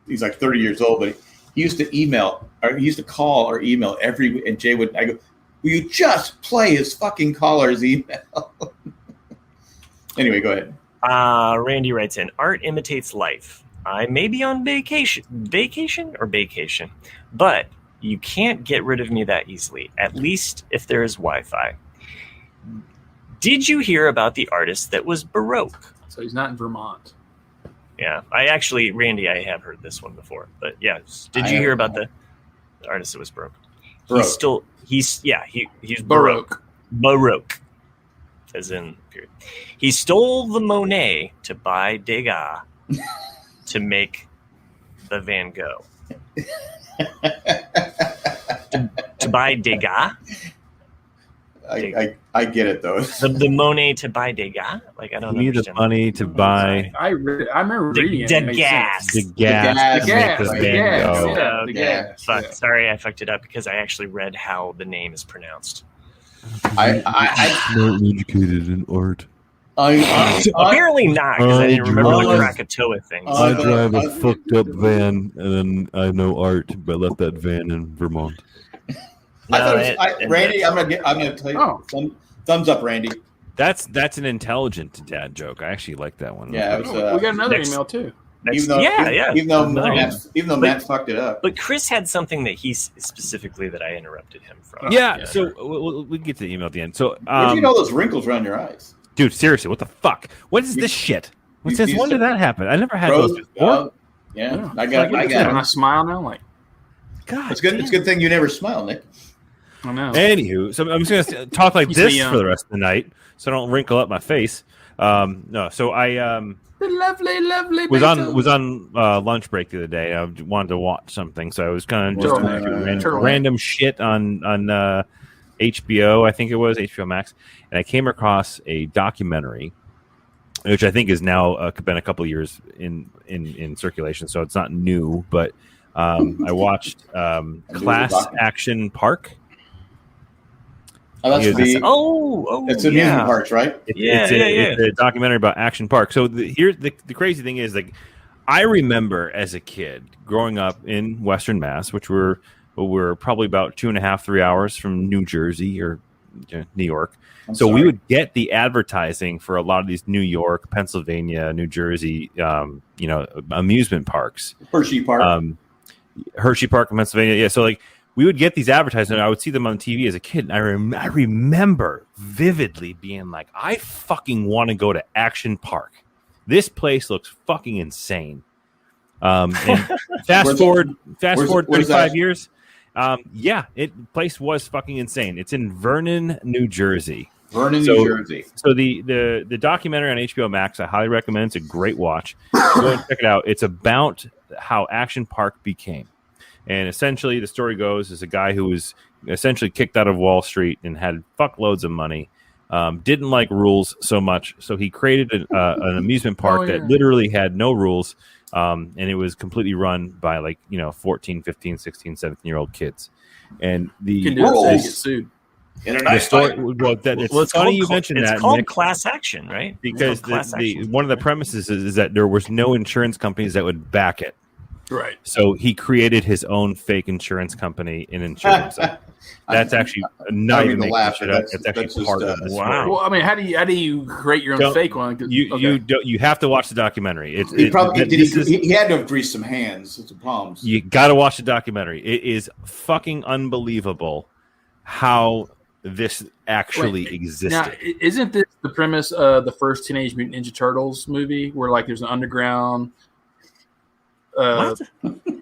he's like 30 years old, but he used to email or he used to call or email every. And Jay would. I go, will you just play his fucking caller's email? Anyway, go ahead. Randy writes in, art imitates life. I may be on vacation, but you can't get rid of me that easily, at least if there is Wi-Fi. Did you hear about the artist that was Baroque? So he's not in Vermont. Yeah, Randy, I have heard this one before, but yeah, did you hear about the artist that was Baroque? He's Baroque. Baroque, as in period. He stole the Monet to buy Degas to make the Van Gogh. to buy Degas. I get it though. The Monet to buy Degas? Like, I don't know. You need the money to buy. I remember reading it. Degas. The gas. The gas. Fuck. Sorry, I fucked it up because I actually read how the name is pronounced. I not educated in art. Apparently not, because I didn't remember the Krakatoa thing. I drive a fucked up van, and then I know art, but I left that van in Vermont. Randy, I'm gonna tell you. Thumbs up, Randy. That's an intelligent dad joke. I actually like that one. Yeah, we got another email too. Even though Matt fucked it up. But Chris had something that he specifically that I interrupted him from. So we'll get to the email at the end. So where'd you get all those wrinkles around your eyes? Dude, seriously, what the fuck? What is this shit? Since when did that happen? I never had those before. I got it. I smile now, like, God, it's good. It's a good thing you never smile, Nick. I know. Anywho, so I'm just gonna talk like this for the rest of the night, so I don't wrinkle up my face. No, so I the lovely was on lunch break the other day. I wanted to watch something, so I was kind of just random shit on HBO. I think it was HBO Max, and I came across a documentary, which I think is now been a couple of years in circulation, so it's not new. But I watched Class Action Park. Oh, that's it's amusement parks, right? It's a documentary about Action Park. So here's the crazy thing is, like, I remember as a kid growing up in Western Mass, which we're probably about 2.5, 3 hours from New Jersey or New York. We would get the advertising for a lot of these New York, Pennsylvania, New Jersey, amusement parks. Hershey Park. Hershey Park in Pennsylvania. Yeah. So like, we would get these advertisements. I would see them on TV as a kid. And I remember vividly being like, I fucking want to go to Action Park. This place looks fucking insane. And fast forward 35 years. Place was fucking insane. It's in Vernon, New Jersey. New Jersey. So the documentary on HBO Max, I highly recommend. It's a great watch. Go and check it out. It's about how Action Park became. And essentially, the story goes is a guy who was essentially kicked out of Wall Street and had fuckloads of money, didn't like rules so much, so he created an amusement park that literally had no rules, and it was completely run by 14, 15, 16, 17-year-old kids. And the sued. The story, it's funny you mentioned that. It's called Nick, class action, right? Because one of the premises is that there was no insurance companies that would back it. Right. So he created his own fake insurance company in insurance. That's actually not even making shit up. It's actually part of the story. Well, I mean, how do you create your own fake one? You have to watch the documentary. He had to have greased some hands. It's a problem. You got to watch the documentary. It is fucking unbelievable how this actually existed. Now, isn't this the premise of the first Teenage Mutant Ninja Turtles movie, where there's an underground? What? You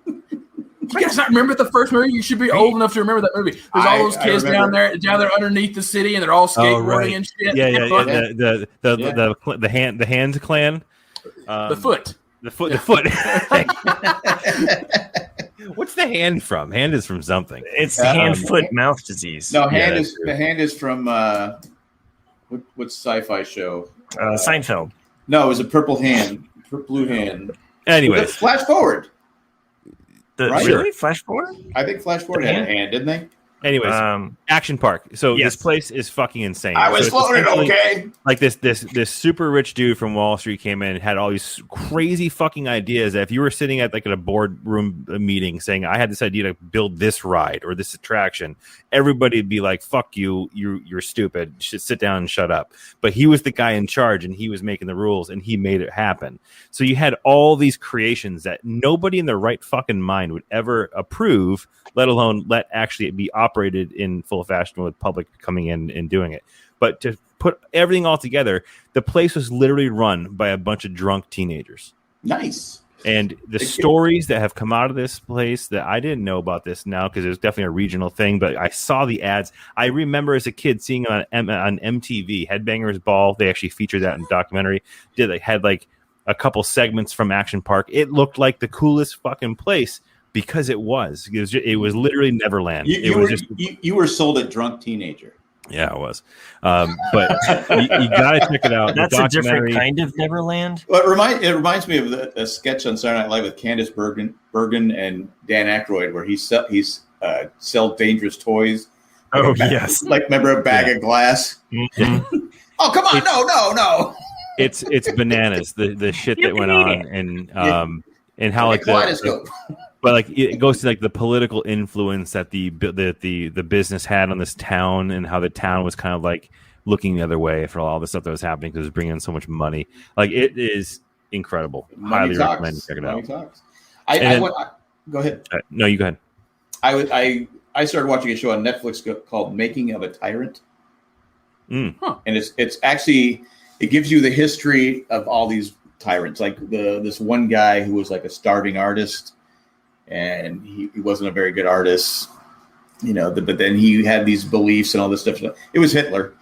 guys not remember the first movie? You should be old enough to remember that movie. There's all those kids down there underneath the city, and they're all skateboarding and shit. The hand clan. The foot. What's the hand from? Hand is from something. It's hand, foot, mouth disease. No, the hand is from what sci-fi show? Seinfeld. No, it was a purple blue hand. Anyways, Flash Forward. Really? Flash Forward? I think Flash Forward had a hand, didn't they? Anyways, Action Park. So this place is fucking insane. I was floating okay. Like this super rich dude from Wall Street came in and had all these crazy fucking ideas that if you were sitting at a boardroom meeting saying, I had this idea to build this ride or this attraction, everybody would be like, fuck you, you're stupid. You should sit down and shut up. But he was the guy in charge and he was making the rules and he made it happen. So you had all these creations that nobody in their right fucking mind would ever approve, let alone let actually be operated in full fashion with public coming in and doing it. But put everything all together, the place was literally run by a bunch of drunk teenagers. Nice. And the stories that have come out of this place that I didn't know about this now because it was definitely a regional thing, but I saw the ads. I remember as a kid seeing it on MTV, Headbangers Ball. They actually featured that in the documentary. They had like a couple segments from Action Park. It looked like the coolest fucking place because it was. It was literally Neverland. You were sold a drunk teenager. Yeah, it was. But you got to check it out. That's a different kind of Neverland. Well, it reminds me of a sketch on Saturday Night Live with Candace Bergen and Dan Aykroyd where he's sell dangerous toys. Yes. Like remember a bag of glass? Mm-hmm. Oh, come on. No. It's bananas, the shit that went on and how like but like it goes to like the political influence that the business had on this town and how the town was kind of like looking the other way for all the stuff that was happening because it was bringing in so much money. Like it is incredible. Highly recommend you check it out. Go ahead. No, you go ahead. I started watching a show on Netflix called Making of a Tyrant. And it's actually it gives you the history of all these tyrants. Like this one guy who was like a starving artist. And he wasn't a very good artist, but then he had these beliefs and all this stuff. It was Hitler.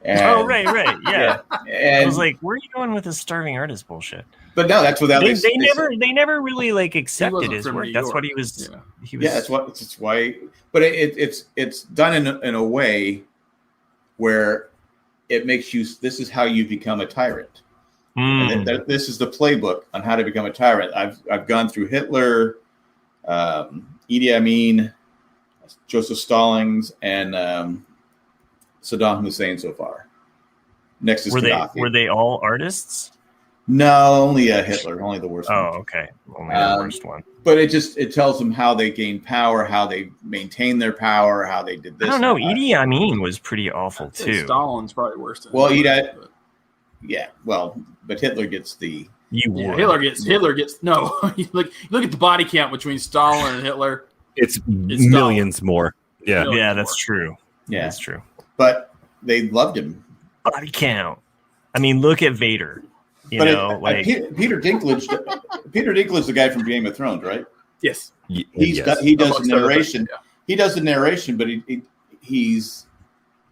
And, right. Yeah. And, I was like, where are you going with this starving artist bullshit? But no, that's without they never really like accepted his work. That's what he was. Yeah. He was. Yeah, that's why. But it's done in a way where it makes you. This is how you become a tyrant. And this is the playbook on how to become a tyrant. I've gone through Hitler. Idi Amin, Joseph Stallings, and Saddam Hussein so far. Next is Gaddafi. Were they all artists? No, only Hitler, only the worst one. Oh, okay. Only the worst one. But it tells them how they gained power, how they maintained their power, how they did this. I don't know. Idi Amin was pretty awful too. Stalin's probably worse than but Hitler gets the Hitler gets no. look at the body count between Stalin and Hitler. It's millions more. Yeah, that's true. Yeah, that's true. But they loved him. Body count. I mean, look at Vader. Peter Dinklage. Peter Dinklage, the guy from Game of Thrones, right? Yes. He does the narration. Yeah. He does the narration, but he's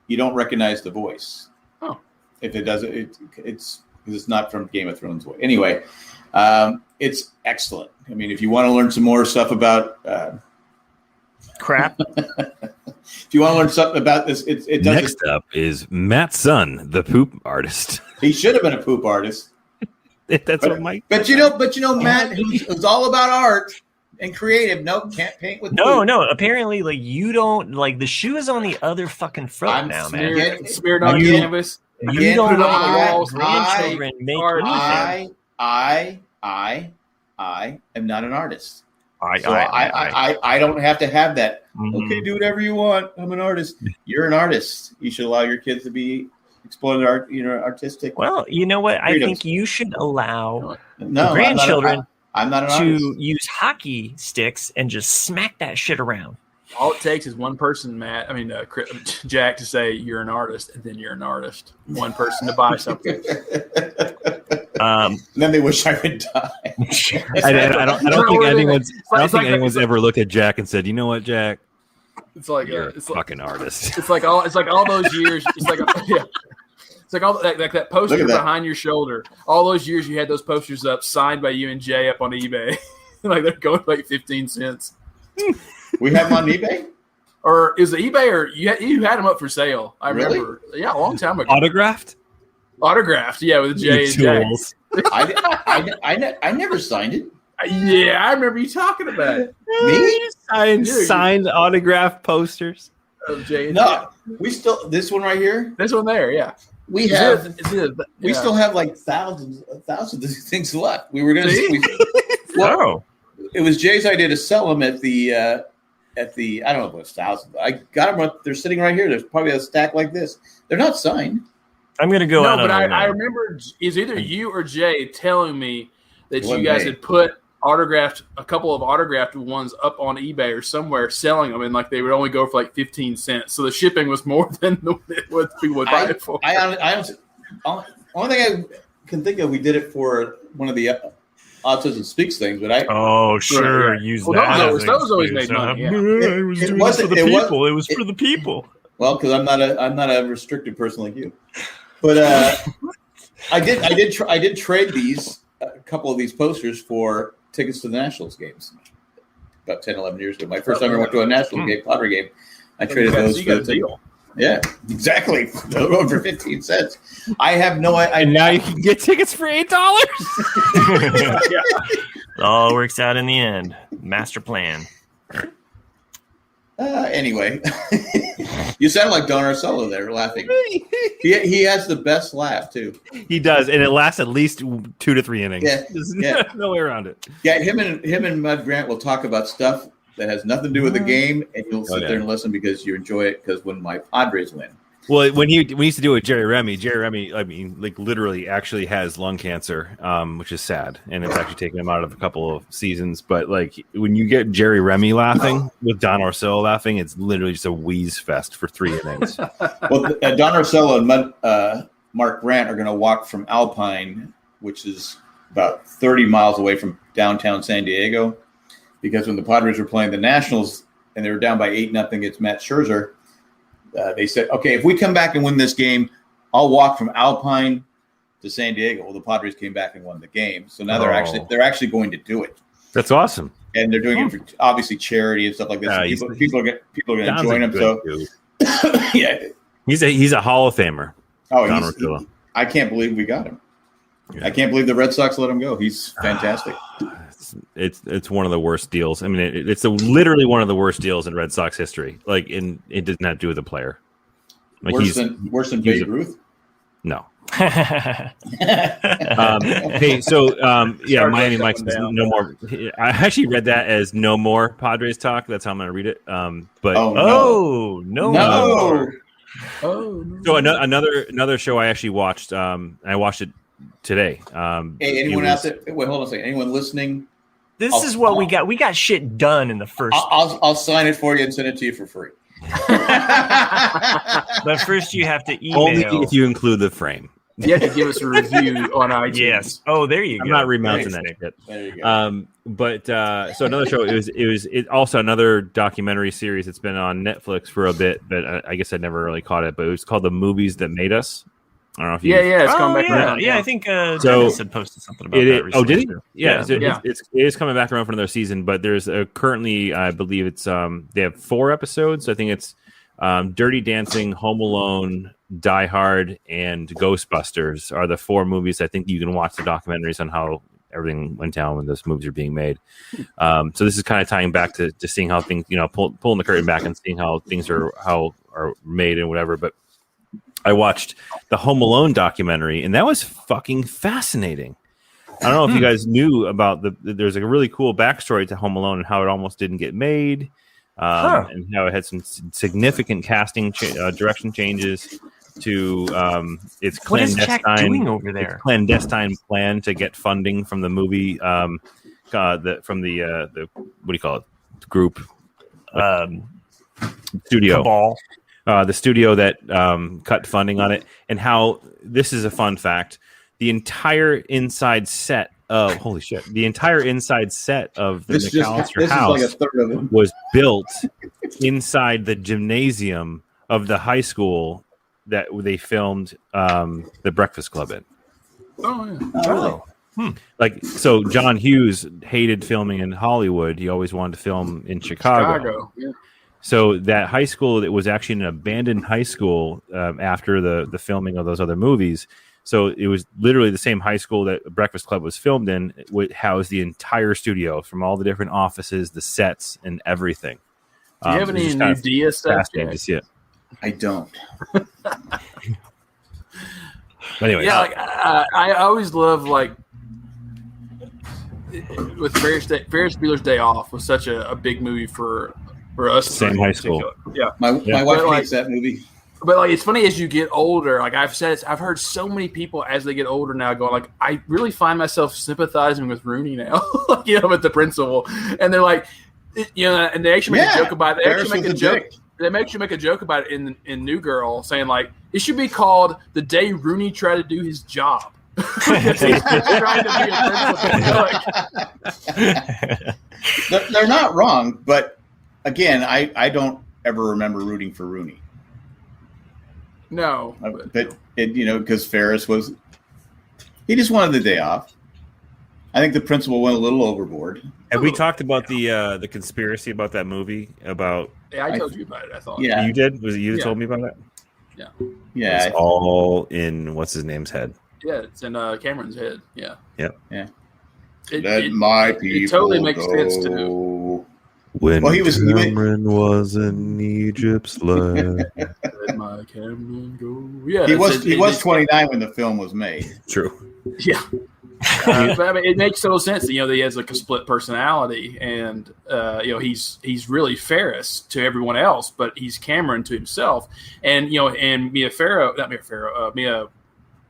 you don't recognize the voice. Oh, if it does it's not from Game of Thrones. Anyway, it's excellent. I mean, if you want to learn some more stuff about crap, if you want to learn something about this, it does. Next up is Matt's son, the poop artist. He should have been a poop artist. What Mike. But you know, Matt, who's all about art and creative. Nope, can't paint with. No. Apparently, like you don't like the shoe is on the other fucking foot now, man. Smeared on canvas. You don't want grandchildren make anything. I am not an artist. I don't have to have that. Mm-hmm. Okay, do whatever you want. I'm an artist. You're an artist. You should allow your kids to be explore their artistic. Well, you know what? freedoms. I think you should allow grandchildren I'm not an to artist. use hockey sticks and just smack that shit around. All it takes is one person, Jack, to say you're an artist, and then you're an artist. One person to buy something. Then they wish I would die. I don't think anyone's ever looked at Jack and said, "You know what, Jack? It's like you're a fucking artist." It's like all those years. It's like It's like all that poster behind your shoulder. All those years you had those posters up, signed by you and Jay, up on eBay. Like they're going for like 15 cents. We have them on eBay? Or is it eBay or you had them up for sale? I remember. Yeah, a long time ago. Autographed, yeah, with Jay and Jay. I never signed it. Yeah, I remember you talking about it. Signed autographed posters. Of Jay and Jay. We still this one right here. This one there, yeah. We have. We still have like thousands of these things left. We were going to. It was Jay's idea to sell them at the. I don't know if it was thousands. I got them. They're sitting right here. There's probably a stack like this. They're not signed. I'm going to go out. No, but I remember is either you or Jay telling me that you guys had put a couple of autographed ones up on eBay or somewhere selling them, and like they would only go for like 15 cents. So the shipping was more than what people would buy it for. Only thing I can think of, we did it for one of the Autism Speaks things, but use that. Those always made money. Yeah. It was for the people. It was for the people. Well, because I'm not a restricted person like you, but I did trade a couple of these posters for tickets to the Nationals games about 10, 11 years ago. My first time I went to a National game, Padre game, I traded those for the deal. Yeah, exactly. For 15 cents. I have no idea. And now you can get tickets for $8. It all works out in the end. Master plan. Anyway, you sound like Don Arcello there laughing. He has the best laugh too. He does, and it lasts at least 2 to 3 innings. Yeah, no way around it. Yeah, him and Mud Grant will talk about stuff that has nothing to do with the game, and you'll sit there and listen because you enjoy it. Because when my Padres win. Well, when he used to do it with Jerry Remy, I mean, like literally actually has lung cancer, which is sad, and it's actually taken him out of a couple of seasons. But like when you get Jerry Remy laughing with Don Orsillo laughing, it's literally just a wheeze fest for 3 innings. Well, Don Orsillo and Mark Grant are going to walk from Alpine, which is about 30 miles away from downtown San Diego, because when the Padres were playing the Nationals and they were down by 8-0 against Matt Scherzer. They said, okay, if we come back and win this game, I'll walk from Alpine to San Diego. Well, the Padres came back and won the game. So now they're actually going to do it. That's awesome. And they're doing it for obviously charity and stuff like this. So people are going to join him. So yeah. He's a Hall of Famer. Oh, I can't believe we got him. Yeah. I can't believe the Red Sox let him go. He's fantastic. It's one of the worst deals. I mean, it's literally one of the worst deals in Red Sox history. Like, it does not do with the player. Like worse than Babe Ruth? No. Hey, so Miami Mike says no more. I actually read that as no more Padres talk. That's how I'm going to read it. But no more. So another show I actually watched. I watched it today. Hey, anyone out there? Wait, hold on a second. Anyone listening? This is what we got. We got shit done in the first. I'll sign it for you and send it to you for free. But first, you have to email. Only if you include the frame. You have to give us a review on iTunes. Yes. Oh, there you go. I'm not remounting that shit. There you go. So another show. It was also another documentary series. It's been on Netflix for a bit, but I guess I never really caught it. But it was called The Movies That Made Us. I don't know if you. It's coming back around. Yeah, I think Dennis had posted something about that recently. Oh, did he? Yeah. So it is coming back around for another season, but there's currently, I believe it's they have 4 episodes. I think it's Dirty Dancing, Home Alone, Die Hard, and Ghostbusters are the 4 movies. I think you can watch the documentaries on how everything went down when those movies are being made. So this is kind of tying back to seeing how things, pulling the curtain back and seeing how things are made and whatever. But I watched the Home Alone documentary, and that was fucking fascinating. I don't know if you guys knew about there's a really cool backstory to Home Alone and how it almost didn't get made, and how it had some significant casting direction changes to its clandestine. What is Jack doing over there? Its clandestine plan to get funding from the movie, from the what do you call it? Group, studio. Cabal. The studio that cut funding on it, and how this is a fun fact: the entire inside set of the entire inside set of the McAllister house was built inside the gymnasium of the high school that they filmed The Breakfast Club in. Oh, yeah. Really? Like, so John Hughes hated filming in Hollywood. He always wanted to film in Chicago. Yeah. So that high school, it was actually an abandoned high school after the filming of those other movies. So it was literally the same high school that Breakfast Club was filmed in. It would house the entire studio from all the different offices, the sets, and everything. Do you have any new Dia stuff? To see it. I don't. Anyway, yeah, I always love with Ferris Bueller's Day Off was such a big movie for us. Same high school. Yeah, my wife hates that movie. But like, it's funny as you get older. Like I've said, I've heard so many people as they get older now going like, I really find myself sympathizing with Rooney now, with the principal, and they're like, and they actually make a joke about it. They actually make a joke. They actually make a joke about it in New Girl, saying like it should be called "The Day Rooney Tried to Do His Job." He's trying to be a principal. They're not wrong, but again, I don't ever remember rooting for Rooney. No, but because Ferris he just wanted the day off. I think the principal went a little overboard. Have we talked about the conspiracy about that movie? About I told you about it. I thought. Yeah, you did. Was it you that told me about it? Yeah. Yeah. It's all in what's his name's head. Yeah, it's in Cameron's head. Yeah. Yep. Yeah. It totally makes sense too. When Cameron was in Egypt's land. Let my Cameron go. Yeah, he was 29 when the film was made. True. Yeah. But I mean, it makes total sense. That he has like a split personality, and he's really Ferris to everyone else, but he's Cameron to himself. And Mia,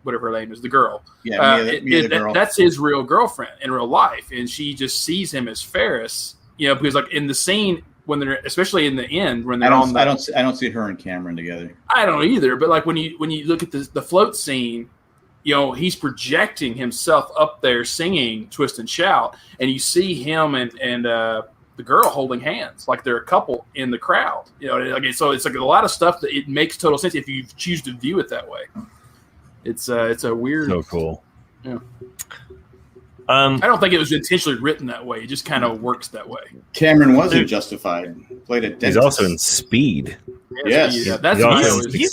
whatever her name is, the girl. Yeah, Mia the girl. That's his real girlfriend in real life, and she just sees him as Ferris. Because like in the scene when they're, especially in the end when they're I don't see her and Cameron together. I don't either. But like when you look at the float scene. He's projecting himself up there singing Twist and Shout, and you see him and the girl holding hands like they're a couple in the crowd. So it's like a lot of stuff that it makes total sense if you choose to view it that way. It's a weird. So cool. Yeah. I don't think it was intentionally written that way. It just kind of works that way. Cameron wasn't Justified. Played a dentist. He's also in Speed. Yes, he's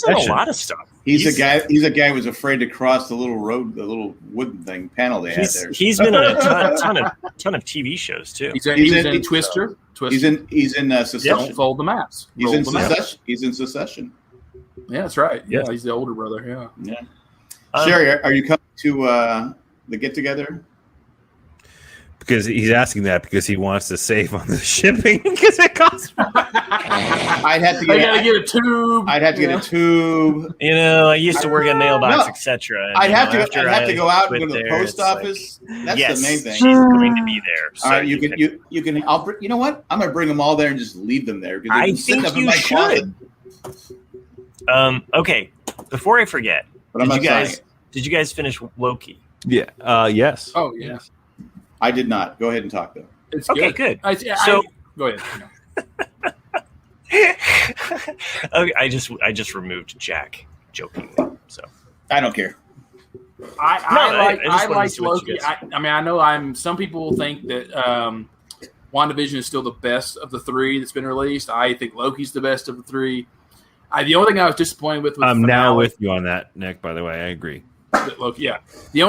in a lot of stuff. He's a guy who was afraid to cross the little road, the little wooden thing panel they had there. He's been in a ton of TV shows too. He's in Twister. He's in Succession. Don't fold the maps. He's in Succession. Yeah, that's right. Yeah, he's the older brother. Yeah. Sherry, are you coming to the get together? Because he's asking that because he wants to save on the shipping because it costs more. I'd have to get a tube. I'd have to get a tube. I used to work at Mailbox, etc. I'd have to go out and go to the post office. That's the main thing. She's going to be there. So all right, you can. You know what? I'm going to bring them all there and just leave them there. I think you should. Okay. Before I forget, did you guys finish Loki? Yeah. Yes. Oh yes. I did not. Go ahead and talk though. It's good. Go ahead. Okay, I just removed Jack jokingly, so I don't care. I like Loki. I know some people think that WandaVision is still the best of the three that's been released. I think Loki's the best of the three. The only thing I was disappointed with I'm now with you on that, Nick. By the way, I agree. Loki, yeah. The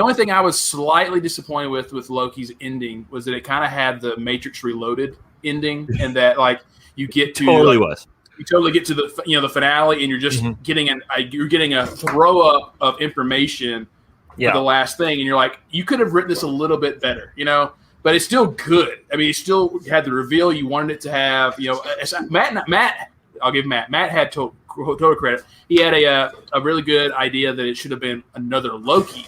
only thing I was slightly disappointed with Loki's ending was that it kind of had the Matrix Reloaded ending, and that like you get to you totally get to the finale, and you're just getting a throw up of information for the last thing, and you're like, you could have written this a little bit better, but it's still good. I mean, it still had the reveal you wanted it to have. Matt. I'll give Matt. Matt had total credit. He had a really good idea that it should have been another Loki.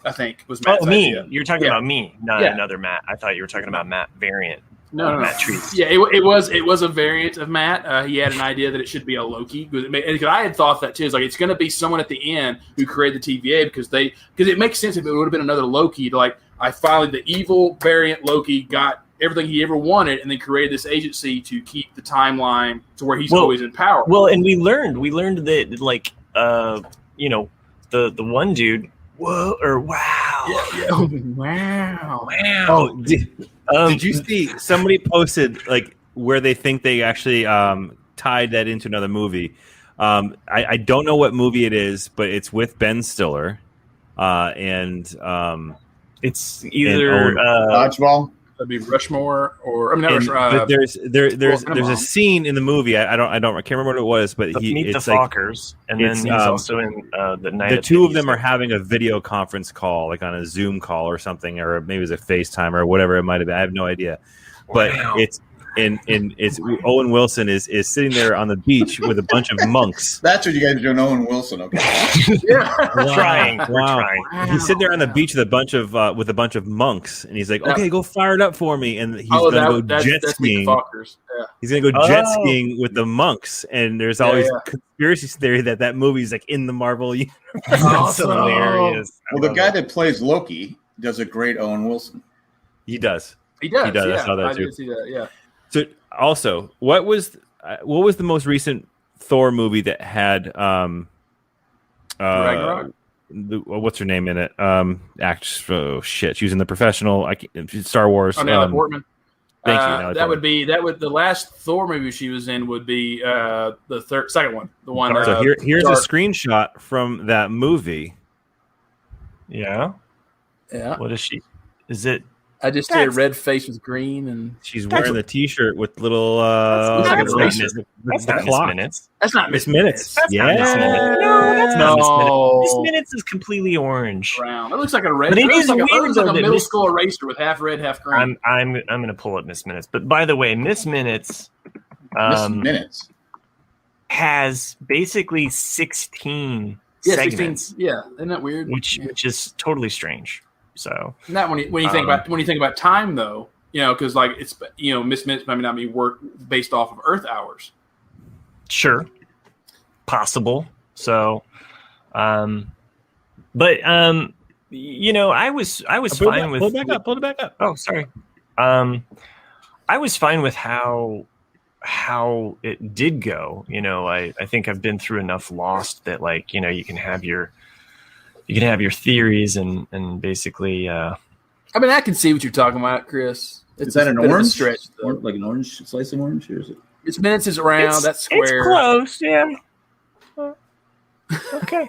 I think was Matt's idea. You're talking about me, not another Matt. I thought you were talking about Matt variant. No. Matt Trees. Yeah, it was a variant of Matt. He had an idea that it should be a Loki because I had thought that too. It's going to be someone at the end who created the TVA because it makes sense if it would have been another Loki to the evil variant Loki got everything he ever wanted and then created this agency to keep the timeline to where he's always in power. Well, and we learned that the one dude. Whoa or wow! Yeah. Wow! Oh, did you see somebody posted where they think they actually tied that into another movie? I don't know what movie it is, but it's with Ben Stiller, and it's either Dodgeball. That'd be Rushmore, or but there's a scene in the movie. I can't remember what it was, but Meet the Fockers, and then he's also in the Night. The two of them are having a video conference call, on a Zoom call or something, or maybe it was a FaceTime or whatever it might have been. I have no idea, but and it's Owen Wilson is sitting there on the beach with a bunch of monks. That's what you guys are doing, Owen Wilson. Okay. Yeah. We're trying. We're Wow. trying. He's sitting there on the beach with a bunch of monks, and he's like, "Okay, go fire it up for me." And he's gonna go jet skiing. Yeah. He's gonna go jet skiing with the monks, and there's always conspiracy theory that movie's like in the Marvel universe. That's hilarious. Well, the guy that plays Loki does a great Owen Wilson. He does. He does. I Yeah. saw that I too. did see that. Yeah. So also, what was the most recent Thor movie that had Ragnarok? what's her name in it? Actress. Oh shit, she was in The Professional. Star Wars. Natalie Portman. Thank you. Natalie That would the last Thor movie she was in would be the second one. The one. So here's a screenshot from that movie. Yeah. Yeah. What is she? Is it? I just see a red face with green, and She's wearing the T-shirt with little. That's not Miss clock. Minutes. that's not Miss Minutes. That's Yeah. not Miss Minutes. No, that's not Miss Minutes. No. Miss Minutes is completely orange. brown. It looks like a red. But it looks is like weird, it looks like though, a that middle Miss- school eraser with half red, half green. I'm gonna pull up Miss Minutes. But by the way, Miss Minutes Miss Minutes. has basically 16 Yeah, segments, 16. Yeah, isn't that weird? which is totally strange. So Not when you think about time though, because like it's Miss Minutes might not be work based off of Earth hours. sure, possible. So, I was fine with. Pull it back up. Oh, sorry. I was fine with how it did go. I think I've been through enough Lost that you can have your theories and basically. I mean, I can see what you're talking about, Chris. Is that an bit of a orange? stretch? Though. Like an orange slice of orange, or is it? Miss Minutes is round. That's square. It's close, yeah. Okay.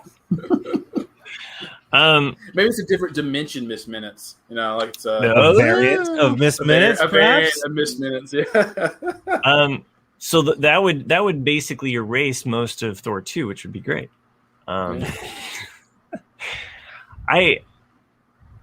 Maybe it's a different dimension, Miss Minutes. Like it's A variant of Miss Minutes, a variant perhaps? of Miss Minutes. Yeah. So that would basically erase most of Thor 2, which would be great.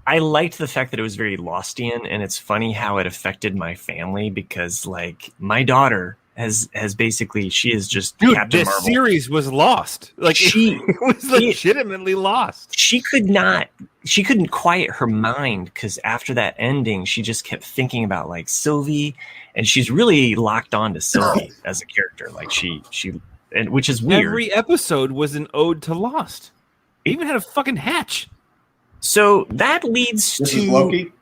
I liked the fact that it was very Lostian, and it's funny how it affected my family because, like, my daughter has basically she is just Captain This Marvel. series was lost. Like She- it was legitimately lost. She couldn't quiet her mind because after that ending, she just kept thinking about like Sylvie, and she's really locked on to Sylvie as a character. Like and which is weird. Every episode was an ode to Lost. It even had a fucking hatch. So that leads This to is Loki.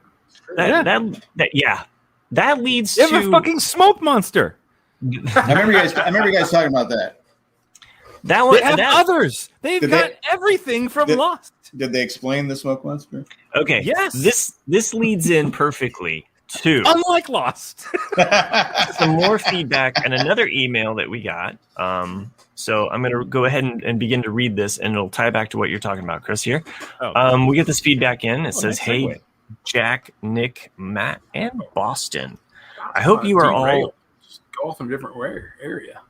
That leads They have to a fucking smoke monster. I remember you guys talking about that. that one. They have others. They've Did got they- from did- Lost. Did they explain the smoke monster? Okay. Yes. This leads in perfectly to Unlike Lost. some more feedback and another email that we got. So I'm going to go ahead and begin to read this, and it'll tie back to what you're talking about, Chris. Here, we get this feedback in. It says, nice "Hey, segue. Jack, Nick, Matt, and Boston. I hope you are all. Just go off in a different area.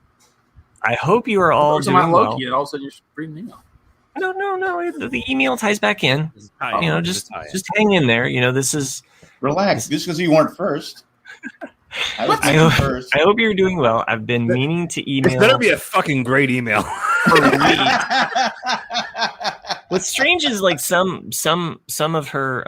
I hope you are all Talking about doing well. Loki, and all of a sudden you're reading the email. No. The email ties back in. Just tie-in. just hang in there. This is. Relax. Just because you weren't first. I was I hope, first. I hope you're doing well. I've been meaning to email. This better be a fucking great email. for weeks. What's strange is like some of her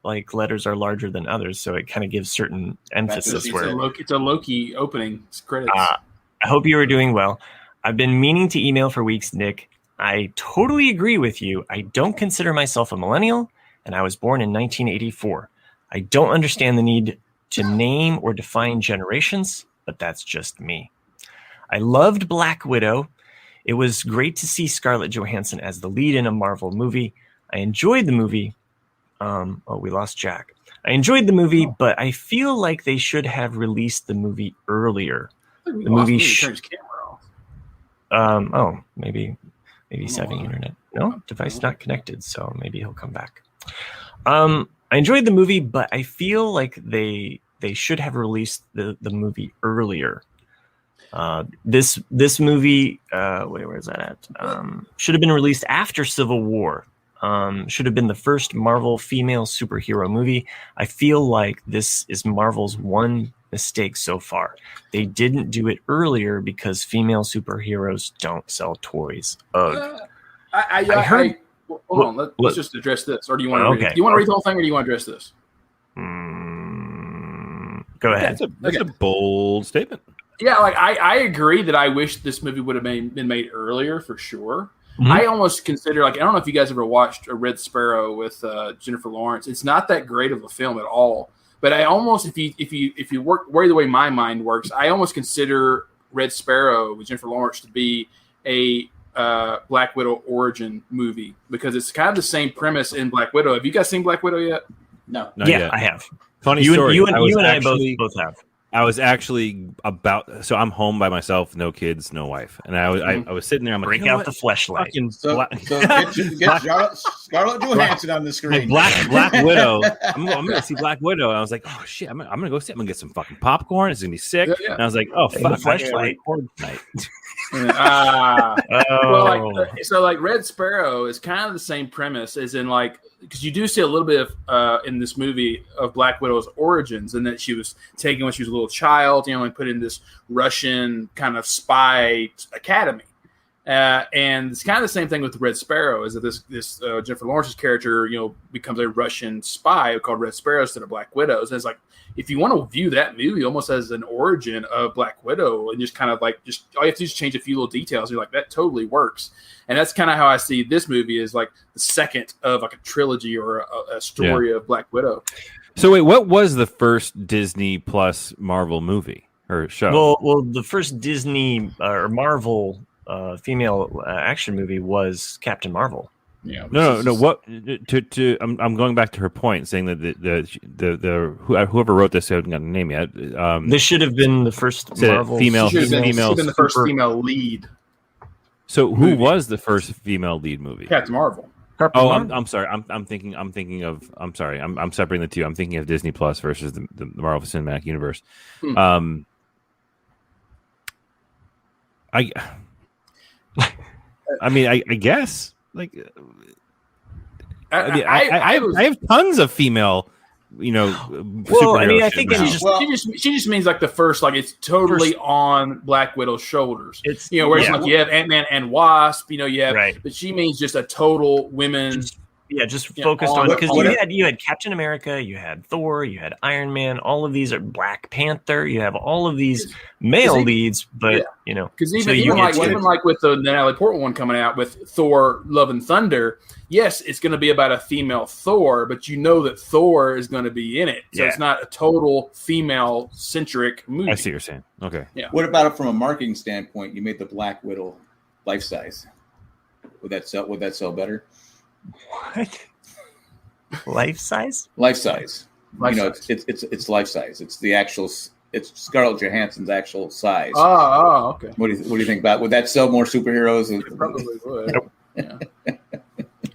like letters are larger than others, so it kind of gives certain emphasis. It's a Loki opening. It's credits. I hope you are doing well. I've been meaning to email for weeks, Nick. I totally agree with you. I don't consider myself a millennial, and I was born in 1984. I don't understand the need to name or define generations, but that's just me. I loved Black Widow. It was great to see Scarlett Johansson as the lead in a Marvel movie. I enjoyed the movie. We lost Jack. I enjoyed the movie, but I feel like they should have released the movie earlier. The movie turns camera off. Maybe he's having internet. No, device not connected, so maybe he'll come back. I enjoyed the movie, but I feel like they should have released the movie earlier. This movie, where is that at? Should have been released after Civil War. Should have been the first Marvel female superhero movie. I feel like this is Marvel's one mistake so far. They didn't do it earlier because female superheroes don't sell toys. Ugh. I heard. Hold on. Let's just address this. Or do you want to read? Do you want to read the whole thing, or do you want to address this? Go ahead. That's a bold statement. Yeah, like I agree that I wish this movie would have been made earlier for sure. Mm-hmm. I almost consider, like, I don't know if you guys ever watched A Red Sparrow with Jennifer Lawrence. It's not that great of a film at all. But I almost, if you work the way my mind works, I almost consider Red Sparrow with Jennifer Lawrence to be a Black Widow origin movie, because it's kind of the same premise in Black Widow. Have you guys seen Black Widow yet? No. Not yeah, yet. I have. Funny story. You and I both have. I was actually so I'm home by myself, no kids, no wife, and I was sitting there. I'm like, break out the fleshlight. Get Scarlett Johansson on the screen. Black Widow. I'm gonna see Black Widow, and I was like, oh shit, I'm gonna go see. I'm gonna get some fucking popcorn. It's gonna be sick. Yeah. And I was like, oh fuck, fleshlight. Well, Red Sparrow is kind of the same premise, as in, like, because you do see a little bit of in this movie of Black Widow's origins, and that she was taken when she was a little child, and put in this Russian kind of spy academy. And it's kind of the same thing with the Red Sparrow, is that this Jennifer Lawrence's character, becomes a Russian spy called Red Sparrow instead of Black Widows. And it's like, if you want to view that movie almost as an origin of Black Widow, and just kind of like, just all you have to do is change a few little details, you're like, that totally works. And that's kind of how I see this movie, is like the second of like a trilogy or a story of Black Widow. So wait, what was the first Disney Plus Marvel movie or show? Well, the first Disney or Marvel female action movie was Captain Marvel. Yeah. No. What? I'm going back to her point, saying that the whoever wrote this, I haven't got a name yet. This should have been the first Marvel female. Should have been the first female lead. So who was the first female lead movie? Captain Marvel. I'm sorry. I'm thinking of. I'm sorry. I'm separating the two. I'm thinking of Disney Plus versus the Marvel Cinematic Universe. I mean, I guess, like, I have tons of female, Well, I mean, I think she just means like the first, like, it's totally on Black Widow's shoulders. It's whereas like you have Ant-Man and Wasp, you have, right. But she means just a total women. Just focused on, because you had Captain America, you had Thor, you had Iron Man. All of these are Black Panther. You have all of these male leads, but because even like with the Natalie Portman one coming out with Thor: Love and Thunder, yes, it's going to be about a female Thor, but that Thor is going to be in it, so it's not a total female centric movie. I see what you're saying. Okay, yeah. What about it from a marketing standpoint? You made the Black Widow life size. Would that sell better? What? Life size? Life size. It's life size. It's the actual. It's Scarlett Johansson's actual size. Oh, okay. What do you think about? Would that sell more superheroes? It probably would. Yeah.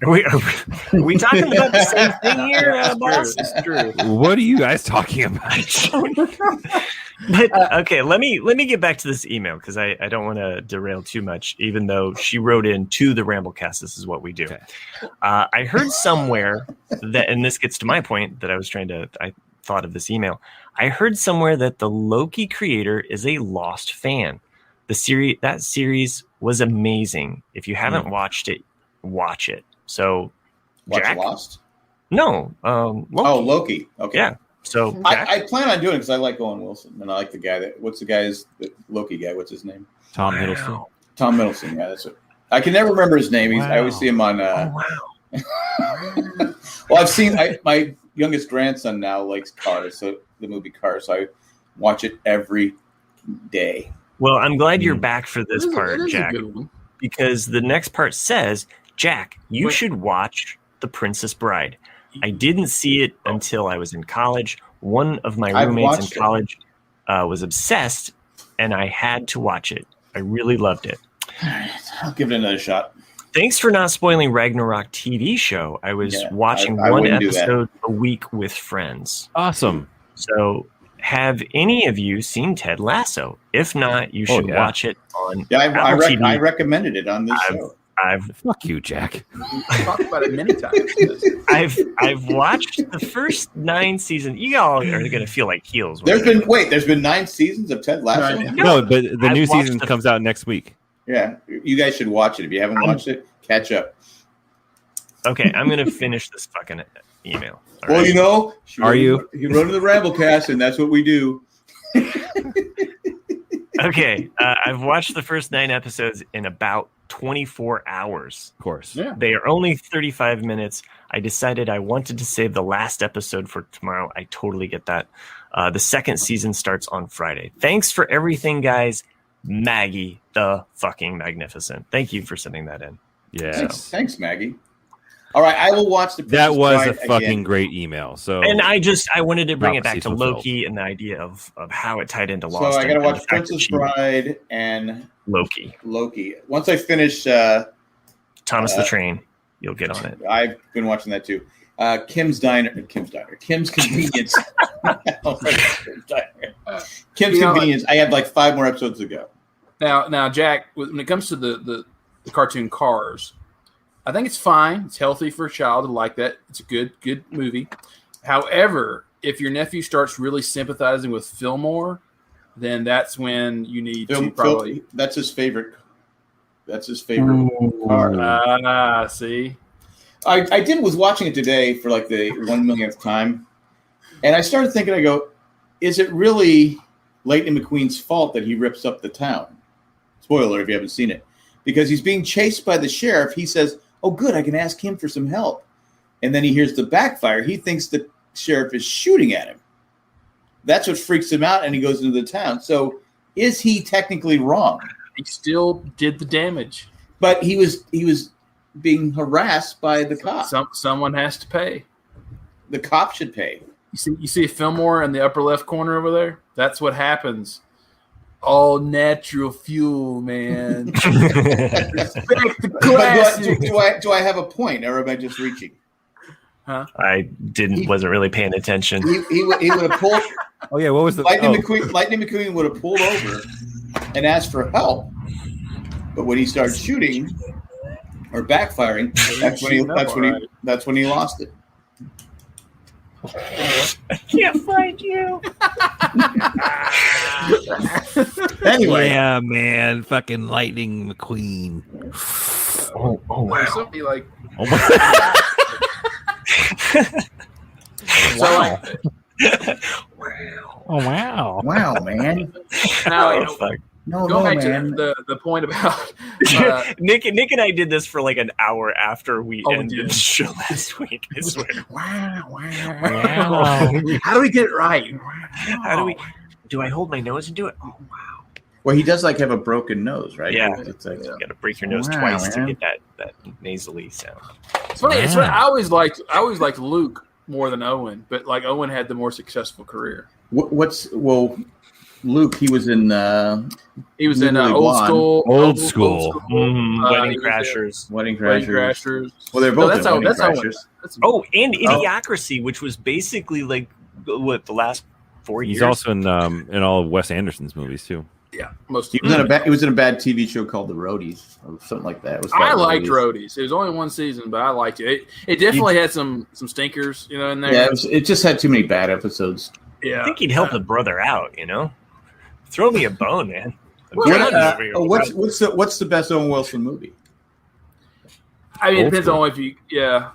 Are we talking about the same thing here, boss? It's true. What are you guys talking about? But okay, let me get back to this email, because I don't want to derail too much, even though she wrote in to the Ramblecast. This is what we do. Okay. I heard somewhere that, and this gets to my point that I thought of this email. I heard somewhere that the Loki creator is a Lost fan. That series was amazing. If you haven't watched it, watch it. So, Watch Lost? No, Loki. Oh, Loki. Okay. Yeah. So I plan on doing it because I like Owen Wilson, and I like the guy the Loki guy? What's his name? Tom Hiddleston. Tom Hiddleston. Yeah, that's it. I can never remember his name. I always see him on. Well, I've seen my youngest grandson now likes Cars, so the movie Cars. So I watch it every day. Well, I'm glad you're back for this part, Jack, because the next part says, Jack, you should watch The Princess Bride. I didn't see it until I was in college. One of my roommates in college was obsessed, and I had to watch it. I really loved it. All right, I'll give it another shot. Thanks for not spoiling Ragnarok TV show. I was watching one episode a week with friends. Awesome. So, have any of you seen Ted Lasso? If not, you should watch it on Apple TV. I recommended it on this show. Fuck you, Jack. I've talked about it many times. I've watched the first 9 seasons. You all are going to feel like heels. There's been 9 seasons of Ted Lasso. No, but the new season comes out next week. Yeah, you guys should watch it. If you haven't watched it, catch up. Okay, I'm going to finish this fucking email. All right? You wrote in the Ramblecast, and that's what we do. Okay, I've watched the first 9 episodes in about 24 hours. Of course. Yeah. They are only 35 minutes. I decided I wanted to save the last episode for tomorrow. I totally get that. The second season starts on Friday. Thanks for everything, guys. Maggie, the fucking magnificent. Thank you for sending that in. Yeah. Thanks, Maggie. All right, I will watch the. That was Bride a fucking again. Great email. So, and I wanted to bring it back to fulfilled. Loki and the idea of how it tied into Lost. So I got to and watch the fact Princess that she- Bride and Loki. Once I finish, Thomas the Train. You'll get on it. I've been watching that too. Kim's Convenience. Kim's Convenience. I have like 5 more episodes to go. Now, Jack, when it comes to the cartoon Cars, I think it's fine. It's healthy for a child to like that. It's a good movie. However, if your nephew starts really sympathizing with Fillmore, then that's when you need to probably. That's his favorite. That's his favorite car. See. I was watching it today for like the 1 millionth time, and I started thinking. I go, is it really Lightning McQueen's fault that he rips up the town? Spoiler if you haven't seen it, because he's being chased by the sheriff. He says, "Oh, good, I can ask him for some help," and then he hears the backfire. He thinks the sheriff is shooting at him. That's what freaks him out, and he goes into the town. So, is he technically wrong? He still did the damage, but he was being harassed by the cop. Someone has to pay. The cop should pay. You see Fillmore in the upper left corner over there? That's what happens. All natural fuel, man. Respect the classic. Do I have a point, or am I just reaching? Huh? I wasn't really paying attention. He would have pulled. Oh yeah, what was the Lightning McQueen would have pulled over and asked for help, but when he started shooting or backfiring, that's when he lost it. I can't find you. Anyway, yeah, man, fucking Lightning McQueen. Oh wow! Somebody like. Oh my Wow. Oh wow! Wow, man! Now, fuck. Go back to the point about Nick and I did this for like an hour after we Oh, ended dude. the show last week. I swear. wow. How do we get it right? do I hold my nose and do it? Oh wow. Well, he does like have a broken nose, right? Yeah. It's like, You gotta break your nose Wow, twice man. to get that nasally sound. It's funny. It's funny. I always liked Luke more than Owen, but like Owen had the more successful career. Luke? He was in. He was in Legally Old Blonde. School. Wedding he was Crashers. Wedding Wedding Crashers. Crashers. Well, they're both in Wedding that's Crashers. Oh, and Idiocracy, which was basically like what the last 4 years. He's also in all of Wes Anderson's movies too. Yeah, most. He was in a bad TV show called The Roadies or something like that. It was I called liked Roadies. It was only one season, but I liked it. It definitely had some stinkers, in there. Yeah, it just had too many bad episodes. Yeah. I think he'd help a brother out, Throw me a bone, man. What's the best Owen Wilson movie? I mean, it Old depends school. on if you. Yeah.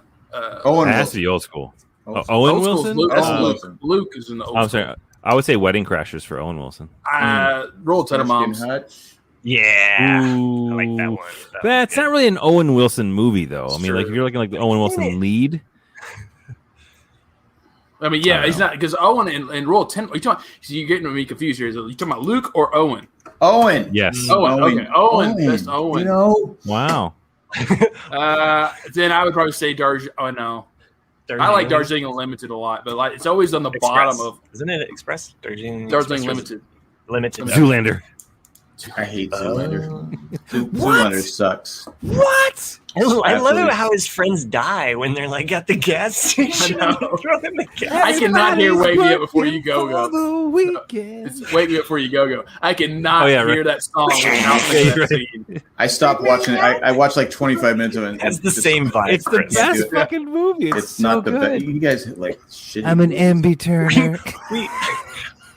Owen It has Wilson. to be old school. Old Owen Old school's Wilson. Luke, Owen Wilson. Luke is in the old. I'm sorry. I would say Wedding Crashers for Owen Wilson. Roll Tenenbaums. Hutch. Yeah. Ooh. I like that one. That's not really an Owen Wilson movie, though. I mean, true. like if you're looking like the Owen Wilson lead, I mean, yeah, he's not because Owen and Roll Ten. You're getting me confused here. Are you talking about Luke or Owen? Owen. yes. Owen. Okay. Owen. Best Owen. Wow. Then I would probably say Darjeeling. Oh no, I like Darjeeling Limited a lot, but like it's always on the bottom of Isn't it Express? Darjeeling Darjeeling Express Limited. Limited. Zoolander. I hate Zoolander. What? Zoolander sucks. What? I love Absolutely. it how his friends die when they're like at the gas station. I know. Throw them the gas. I cannot hear "Wake Me Up Before You Go Go." The weekend. It's "Wake Me Up Before You Go Go." I cannot hear that song without thinking that scene. I stopped watching it. I watched like 25 minutes of it. Has the same vibe. It's the Chris. best fucking movie. It's so not the good. best. You guys like shitty. I'm an movies. MB Turner.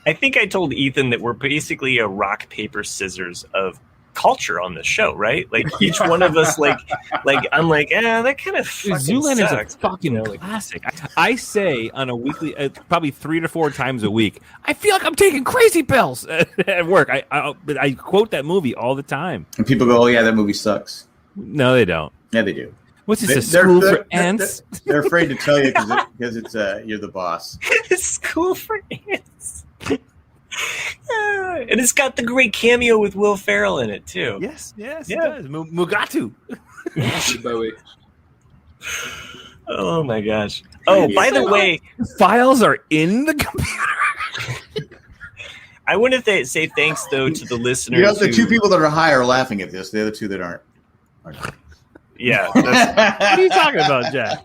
I think I told Ethan that we're basically a rock, paper, scissors of culture on this show, right? Like each one of us, like I'm like, that kind of Zoolander's sucks. a fucking classic. I say on a weekly, probably 3 to 4 times a week, I feel like I'm taking crazy pills at work. I quote that movie all the time. And people go, "Oh yeah, that movie sucks." No, they don't. Yeah, they do. What's this? A school for ants? They're afraid to tell you because it's you're the boss. School for ants. And it's got the great cameo with Will Ferrell in it too. Yes, Yeah. it does. Mugatu. Bowie. Oh my gosh. Oh, by the way, Files are in the computer. I want to say thanks though to the listeners. You know, the who- two people that are high are laughing at this. The other two that aren't. Yeah, that's What are you talking about, Jack?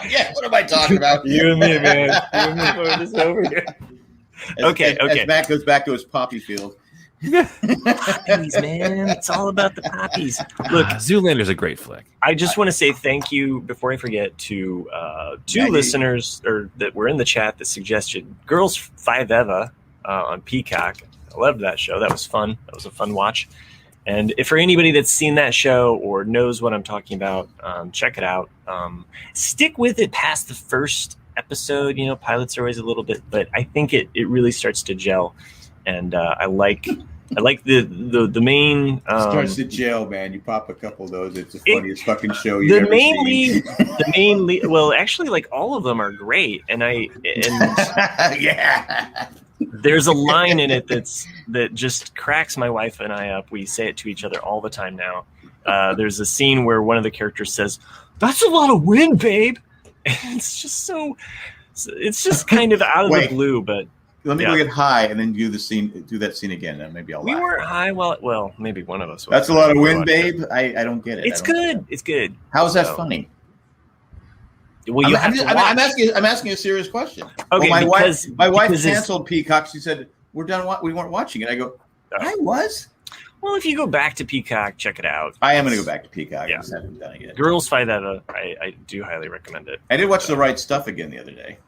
Yeah, what am I talking about? you and me, man. You and me going this over here. Okay. As Matt goes back to his poppy field. Poppies, man. It's all about the poppies. Look, Zoolander's a great flick. I just want to say thank you before I forget to two listeners that were in the chat that suggested Girls 5 Eva on Peacock. I loved that show. That was fun. That was a fun watch. And if for anybody that's seen that show or knows what I'm talking about, check it out. Stick with it past the first episode. You know, pilots are always a little bit, but I think it really starts to gel. And I like the main Starts to jail, man. You pop a couple of those. It's the funniest fucking show you've ever seen. The main lead. Well, actually, like all of them are great, and yeah. there's a line in it that just cracks my wife and I up. We say it to each other all the time now. There's a scene where one of the characters says, "That's a lot of wind, babe." And it's just so. It's just kind of out of the blue, but. Let me go get high and then do that scene again, and maybe I'll laugh. We weren't high. Well, maybe one of us was. That's a lot of wind, babe. I don't get it. It's good. It's good. How is that funny? Well, you have to watch. I'm asking a serious question. Okay, well, my wife because canceled Peacock. She said we're done. We weren't watching it. I go. I was. Well, if you go back to Peacock, check it out. I am going to go back to Peacock. Yeah. I just haven't done it yet. Girls 5 Eva, I do highly recommend it. I did watch The Right Stuff again the other day.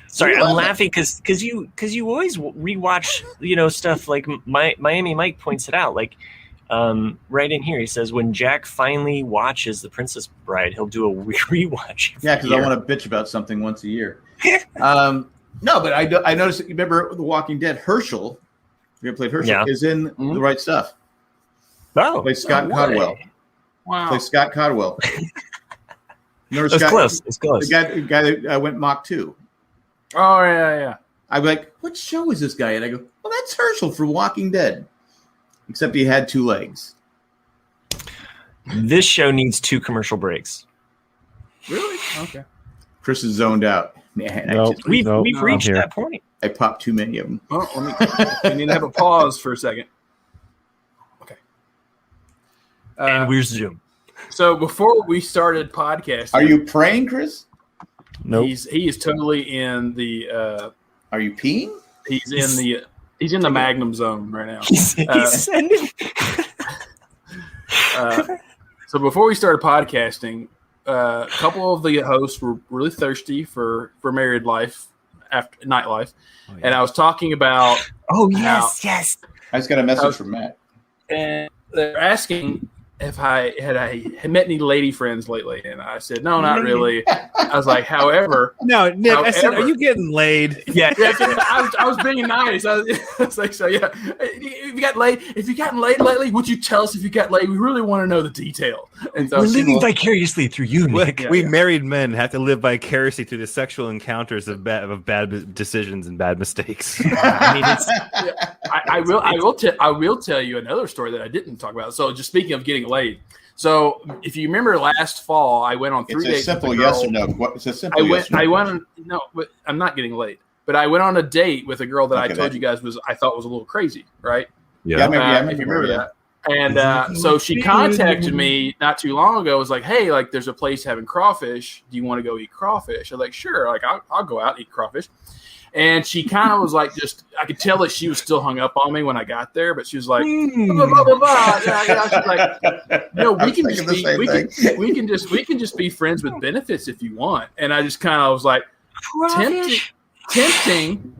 Sorry, I'm laughing because you always rewatch stuff like Miami Mike points it out, like right in here he says when Jack finally watches The Princess Bride he'll do a rewatch. Yeah, because I want to bitch about something once a year. No, but I noticed. You remember The Walking Dead? Herschel, you played Herschel, is in The Right Stuff. Oh, plays Scott Codwell. Wow, plays Scott Codwell. It's close. It's close. The guy that went Mach 2. Oh yeah. I'm like, what show is this guy? And I go, well, that's Herschel from Walking Dead. Except he had 2 legs. This show needs 2 commercial breaks. Really? Okay. Chris is zoned out. Man, we've reached that point. I popped too many of them. Well, I need to have a pause for a second. Okay. And we're Zoom. So before we started podcasting, are you praying, Chris? No, he is totally in the. Are you peeing? He's in the Magnum zone right now. He's sending. So before we started podcasting, a couple of the hosts were really thirsty for married life after nightlife, and I was talking about. Oh yes. I just got a message from Matt, and they're asking if I had met any lady friends lately, and I said no, not really. I was like, however, no, Nick. I said, are you getting laid? Yeah. I was being nice. I was like, so yeah. If you gotten laid lately, would you tell us if you got laid? We really want to know the detail. And so we're living vicariously through you, Nick. We married men have to live vicariously through the sexual encounters of bad decisions and bad mistakes. I will tell you another story that I didn't talk about. So just speaking of getting laid. So if you remember last fall, I went on 3 dates. It's a simple yes or no. It's a simple yes or no. No, but I'm not getting laid. But I went on a date with a girl that I told you guys I thought was a little crazy, right? Yeah, if you remember that. And so she contacted me not too long ago. Was like, hey, like there's a place having crawfish. Do you want to go eat crawfish? I was like, sure. Like I'll go out and eat crawfish. And she kind of was like, I could tell that she was still hung up on me when I got there, but she was like, blah, blah, blah, blah. She's like, we can just be friends with benefits if you want. And I just kind of was like, tempting.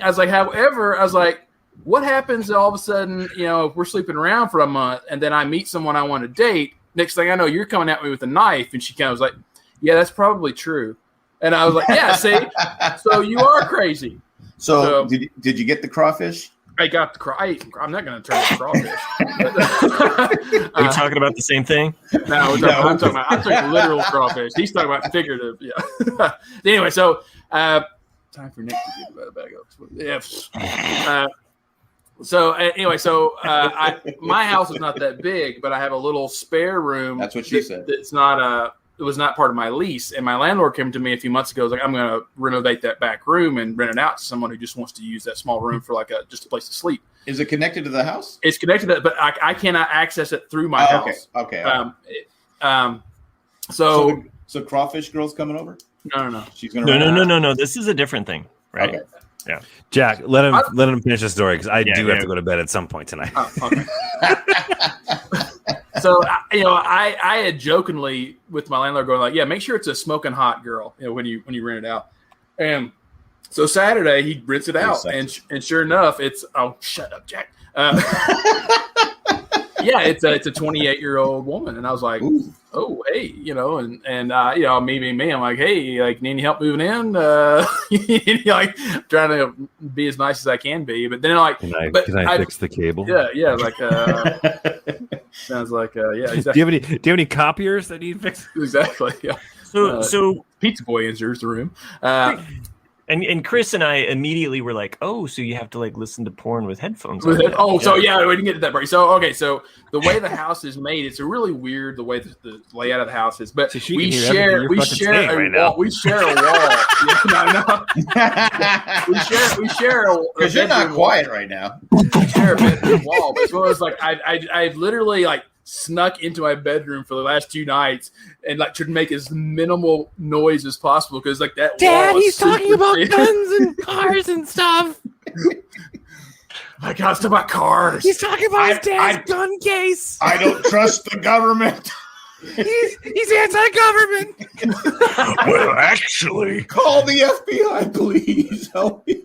I was like, however, I was like, what happens all of a sudden, if we're sleeping around for a month and then I meet someone I want to date, next thing I know, you're coming at me with a knife. And she kind of was like, yeah, that's probably true. And I was like, yeah, see, so you are crazy. So did you get the crawfish? I got the crawfish. I'm not going to turn the crawfish. Are you talking about the same thing? No, I'm talking literal crawfish. He's talking about figurative. Yeah. Anyway, so time for Nick to get about a bag of. Yeah. My house is not that big, but I have a little spare room. That's what she said. It was not part of my lease, and my landlord came to me a few months ago. Was like, I'm going to renovate that back room and rent it out to someone who just wants to use that small room for just a place to sleep. Is it connected to the house? It's connected to that, but I cannot access it through my house. Okay. So crawfish girl's coming over? No. She's going to. No. This is a different thing, right? Okay. Yeah. Jack, let him finish the story because I do have to go to bed at some point tonight. Oh, okay. So, I had jokingly with my landlord going like, yeah, make sure it's a smoking hot girl, when you rent it out. And so Saturday he rents it out, and sure enough, it's shut up, Jack. Yeah, it's a 28-year-old woman, and I was like, ooh. Oh, hey, me, I'm like, hey, like, need any help moving in? Like, trying to be as nice as I can be, but then like, can I fix the cable? Yeah, like, sounds like, yeah. Exactly. Do you have any copiers that need fixed? Exactly. Yeah. So Pizza Boy enters the room. And Chris and I immediately were like, oh, so you have to like listen to porn with headphones on. So yeah, we didn't get to that part. So the way the house is made, it's really weird the way the layout of the house is. But we share a wall. We share a because you're not quiet right now. We share a bedroom wall. But so it was like I've literally like snuck into my bedroom for the last 2 nights and like tried to make as minimal noise as possible because like that Dad, wall he's talking about guns and cars and stuff. My God, it's about cars. He's talking about his dad's gun case. I don't trust the government. He's anti-government. Well, actually, call the FBI, please. Help me.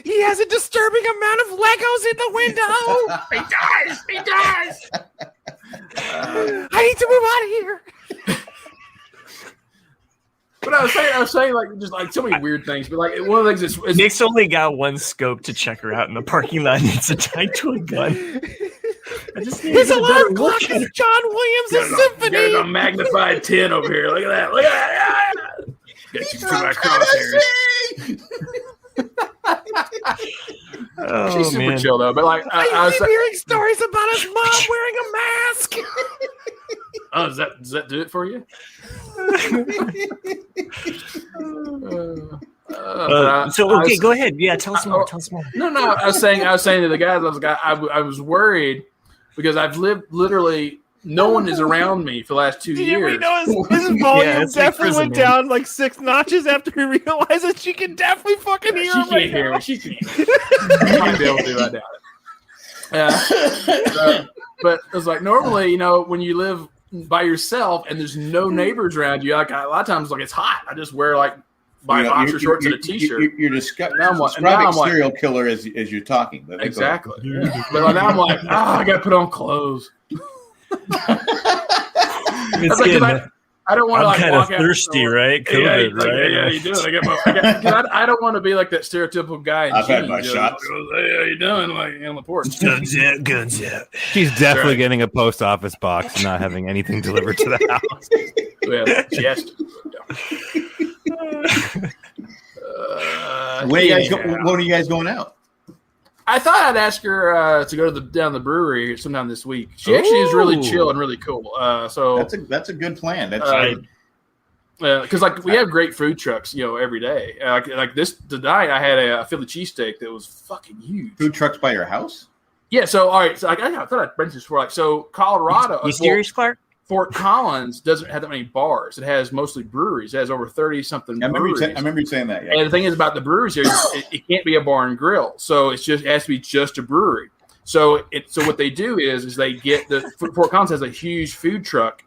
He has a disturbing amount of Legos in the window. He dies. I need to move out of here. But I was saying like just like so many weird things. But like one of the things is Nick's only got one scope to check her out in the parking lot. And it's a tied to a gun. His alarm clock is John Williams' symphony. There's a magnified 10 over here. Look at that. Look at that. Get you through my crosshairs. She's super chill though. But like I was hearing stories about his mom wearing a mask. Oh, does that do it for you? Go ahead. Yeah, tell us more. No. I was saying to the guys, I was worried because I've lived literally. No one is around me for the last 2 years. We know his volume definitely went down like 6 notches after he realized that she can definitely fucking hear him right now. She can't. She might be able to do it. I doubt it. But it's like normally, when you live by yourself and there's no neighbors around you, like a lot of times, like it's hot. I just wear like my boxer shorts and a t-shirt. You're describing serial killer as you're talking. But exactly. Yeah. But now I'm like, I got to put on clothes. I don't want to like kind walk of thirsty, right? COVID, right? Yeah, you do. I don't want to be like that stereotypical guy. I've had my shots. Hey, how you doing? Like on the porch. Guns out. She's definitely getting a post office box, and not having anything delivered to the house. Yeah, yes. When are you guys going out? I thought I'd ask her to go down to the brewery sometime this week. She actually is really chill and really cool. So that's a good plan. Because like we have great food trucks, every day. Like this tonight, I had a Philly cheesesteak that was fucking huge. Food trucks by your house? Yeah. So all right. So I thought I'd mention this before. Like so, Colorado. You serious, Clark? Fort Collins doesn't have that many bars. It has mostly breweries. It has over 30-something I breweries. remember you saying that. Yeah. And the thing is about the breweries here, it can't be a bar and grill. So it has to be just a brewery. So what they do is they get Fort Collins has a huge food truck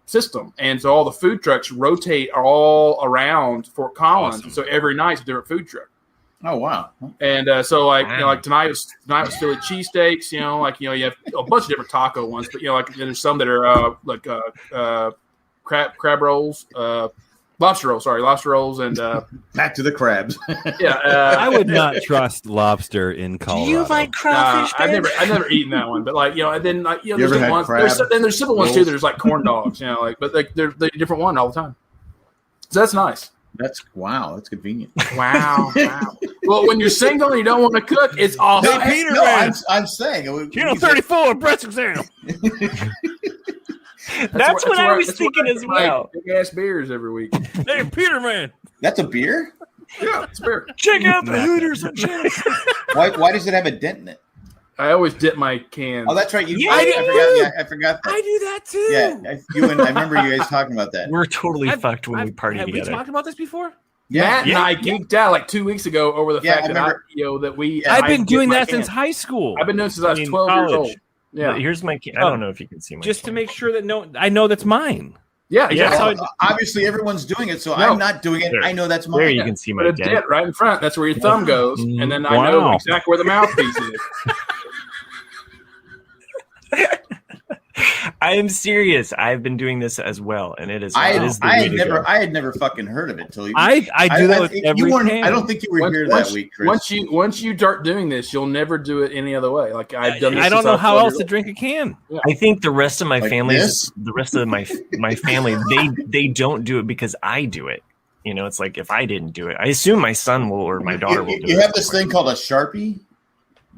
system, and so all the food trucks rotate all around Fort Collins. Awesome. So every night's a different food truck. Oh wow! And so like tonight was Philly cheesesteaks. You have a bunch of different taco ones, but there's some that are crab rolls, lobster rolls, and Back to the crabs. I would not trust lobster in Colorado. Do you like crawfish? I've never eaten that one, but and then You there's ever had ones. crab There's simple ones too. There's like corn dogs, but they're a different one all the time. So that's nice. That's convenient. Wow. Well, when you're single and you don't want to cook, it's awesome. Hey, Peter, No, man. I'm saying. Channel 34, breast exam. That's what I was thinking as well. Big ass beers every week. Hey, Peter, man. That's a beer? Yeah, it's beer. Check out the Hooters and Chance. Why does it have a dent in it? I always dip my can. Oh, that's right. I forgot that. I do that too. Yeah, I remember you guys talking about that. We're totally fucked when we party have together. we talked about this before? Matt and I geeked out like 2 weeks ago over the fact I've been doing that since high school. I've been doing it since I was 12 years old. Yeah. But here's my can. I don't know if you can see my just can. to make sure that I know that's mine. Yeah, Well, obviously, everyone's doing it, so I'm not doing it. There. I know that's mine. There you can see Put my a dent. dent right in front. That's where your thumb goes, and then I know Wow. exactly where the mouthpiece is. I am serious. I've been doing this as well, and it is. I had never fucking heard of it until you. I do that with every can. I don't think you were here that week, Chris. Once you start doing this, you'll never do it any other way. Like I've done. This I don't since know was how 12 else years to old. drink a can. I think the rest of my Like family, this? the rest of my family, they don't do it because I do it. It's like if I didn't do it, I assume my son will or my daughter will do it. You have this thing called a Sharpie.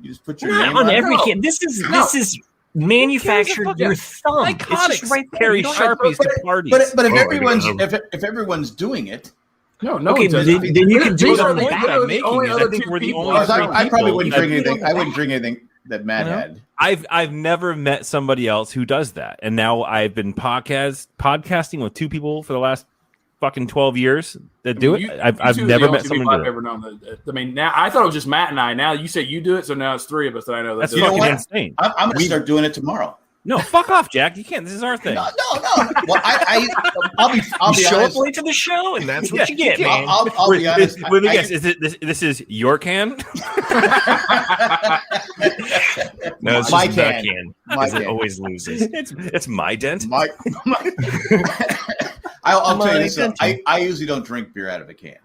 You just put your name on on every No. can. This is manufactured your thumb. It's just right there. Carry You don't- Sharpies to parties. But if Oh, if everyone's doing it, No Okay, one does then that. you can do These it are on the the back. only- making only is I other think two we're the people- only three I probably wouldn't people- drink anything. I wouldn't drink anything that Matt had. I've never met somebody else who does that, and now I've been podcasting with two people for the last fucking 12 years that do it. I've two are never the met only someone people do I've it. ever known that. I mean, now I thought it was just Matt and I. Now you say you do it, so now it's three of us that I know that That's do You know it. fucking what? insane. I'm going to start doing it tomorrow. No, fuck off, Jack. You can't. This is our thing. No. Well, I'll be You show honest. up late to the show, and that's what Yeah, you get, you man. I'll be honest. Let me guess. Is it this is your can? No, it's My just the can. can. My Because it can. always loses. it's my dent. I'll tell you My this. Though, attention. I usually don't drink beer out of a can.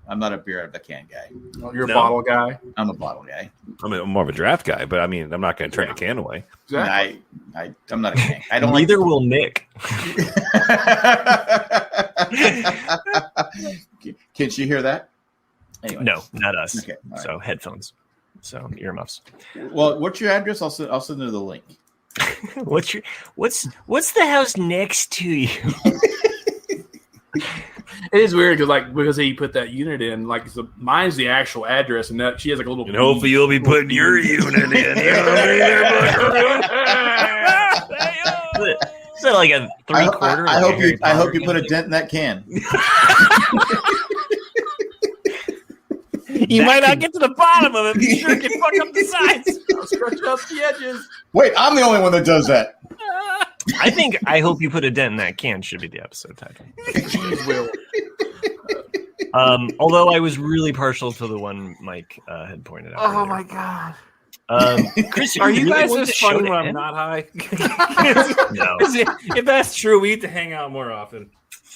I'm not a beer out of a can guy. You're a No. bottle guy. I'm a bottle guy. I'm more of a draft guy, but I mean, I'm not going to turn a can away. Exactly. I'm not a can. I don't Neither will Nick. Can she hear that? Anyway. No, not us. Okay, all right. So headphones. So earmuffs. Well, what's your address? I'll send her the link. What's the house next to you? It is weird because he put that unit in. Like mine's the actual address, and that she has like a little. And hopefully you'll be putting your unit in. Is that like a 3/4? I hope you put a dent in that can. You might not get to the bottom of it, but you sure can fuck up the sides. I'll scratch up the edges. Wait, I'm the only one that does that. I hope you put a dent in that can should be the episode title. Cheese will. Although I was really partial to the one Mike had pointed out. Oh earlier. my god. Chris, Are you really guys want as the show funny to when I'm end? not high? No. If that's true, we need to hang out more often.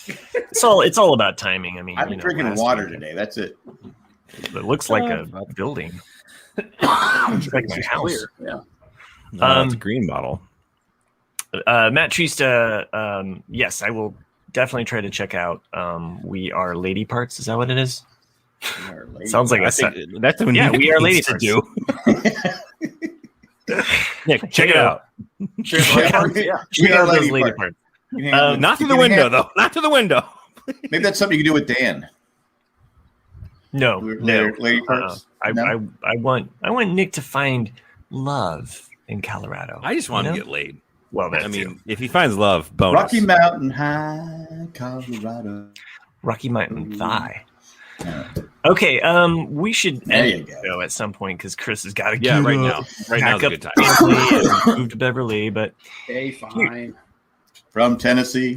It's all about timing. I mean, I've been drinking last water week, today. That's it. It looks like a building. It's like my house. Clear. Yeah. No, it's a green bottle. Matt Trista, yes, I will definitely try to check out We Are Lady Parts. Is that what it is? Sounds like I think that's what Yeah, Nick We Are needs Lady to do. Nick, check it out. Yeah. Check out We Are those Lady lady Parts. parts. Not through the window, though. Not to the window. Maybe that's something you can do with Dan. No. Lady Perks? No? I want Nick to find love in Colorado. I just want him to get laid. Well, I mean, if he finds love, bonus. Rocky Mountain High, Colorado. Rocky Mountain Thigh. Yeah. Okay, we should There end you it, go. though, at some point because Chris has got to Yeah, right now. Right now is a good time. and move to Beverly. But Hey, fine. From Tennessee.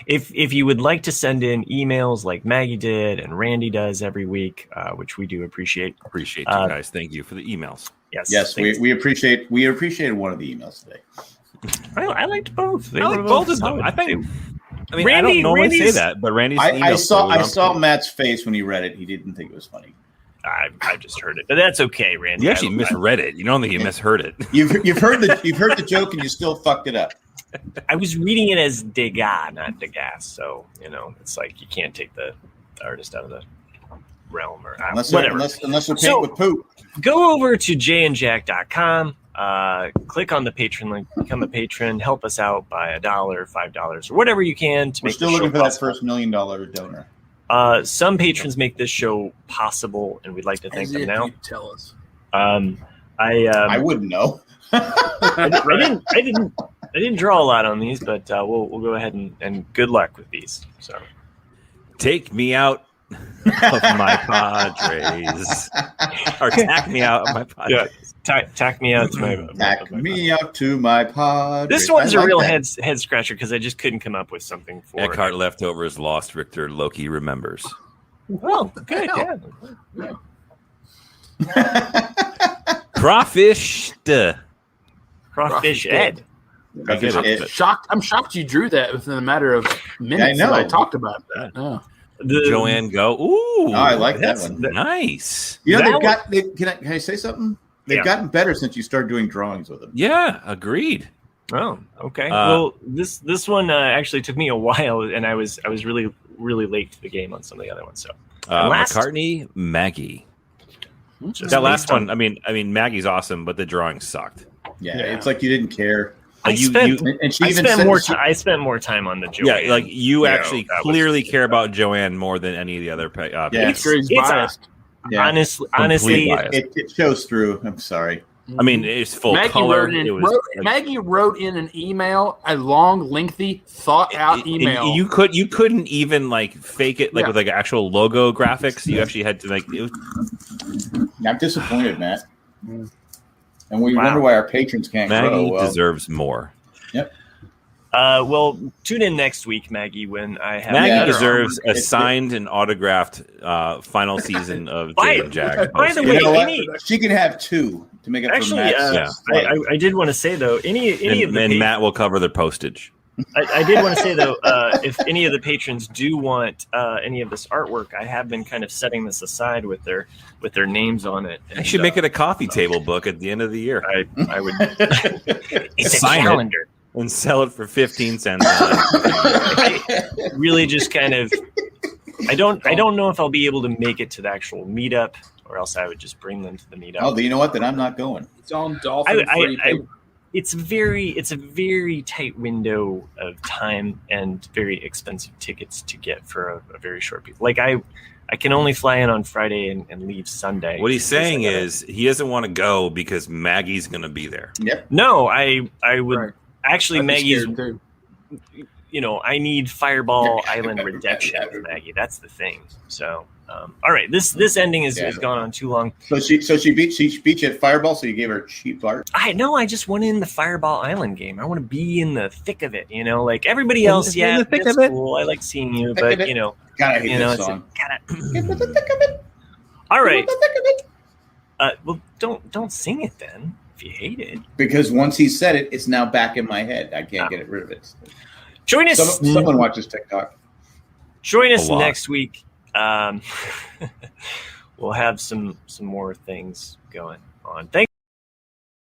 if you would like to send in emails like Maggie did and Randy does every week, which we do appreciate. Appreciate you guys. Thank you for the emails. Yes, we appreciated one of the emails today. I liked both. I like both of them. I think. I mean, I don't normally say that, but Randy's. I saw Matt's face when he read it. He didn't think it was funny. I just heard it, but that's okay, Randy. You actually misread it. You don't think you misheard it. You've heard the joke and you still fucked it up. I was reading it as Degas, not Degas. So it's like you can't take the artist out of the realm or Unless whatever. Unless we're paid with poop. Go over to jayandjack.com. Click on the Patron link, become a patron, help us out by $1, $5, or whatever you can to We're make still the show looking for possible. that first $1 million donor. Some patrons make this show possible, and we'd like to thank As them if now. you'd tell us. I wouldn't know. I didn't draw a lot on these, but we'll go ahead and good luck with these. So Take me out of my Padres, or tack me out of my Padres. tack me out to my Tack me out to my pod. This one's a real head scratcher because I just couldn't come up with something for Eckhart it. leftovers lost. Richter Loki remembers. Oh, good. Yeah. Crawfish. Crawfish Ed. I'm shocked you drew that within a matter of minutes. I know. That I talked about that. Yeah. Joanne Go. Ooh, I like that one. Nice. You know, That can I say something? They've gotten better since you started doing drawings with them. Yeah, agreed. Oh, okay. Well, this one actually took me a while, and I was really late to the game on some of the other ones. So McCartney, Maggie. That last one. I mean, Maggie's awesome, but the drawing sucked. Yeah, it's like you didn't care. I spent more time on the Joanne. Yeah, like you actually clearly care about Joanne more than any of the other. It's biased. Honestly, it shows through. I'm sorry. I mean, it's full color. Maggie wrote in an email, a long, lengthy, thought-out email. You couldn't even like fake it with like actual logo graphics. You actually had to like. I'm disappointed, Matt. And we wonder why our patrons can't grow. Maggie deserves more. Yep. Well, tune in next week, Maggie, when I have Maggie deserves a signed and autographed final season of Jay and Jack. By the way, she can have two to make up for Matt's. I did want to say though, any of the Matt will cover their postage. I did want to say though, if any of the patrons do want any of this artwork, I have been kind of setting this aside with their names on it. I should make it a coffee table book at the end of the year. I would. It's a calendar. And sell it for 15 cents. I really just kind of. I don't know if I'll be able to make it to the actual meetup, or else I would just bring them to the meetup. Oh, you know what? Then I'm not going. It's on Dolphin Free. It's a very tight window of time and very expensive tickets to get for a very short period. Like I can only fly in on Friday and leave Sunday. What he's saying is he doesn't want to go because Maggie's going to be there. Yep. No, I would. Right. Actually, Maggie's, I need Fireball Island redemption with Maggie. That's the thing. So, all right, this ending has gone on too long. So she beat you at Fireball. So you gave her cheap art. I just want in the Fireball Island game. I want to be in the thick of it. Like everybody else. Yeah, that's cool. I like seeing you, but God, I hate this song. All right. Well, don't sing it then. If you hate it, because once he said it, it's now back in my head. I can't get rid of it. Join us. Someone watches TikTok. Join us next week. We'll have some more things going on. Thanks.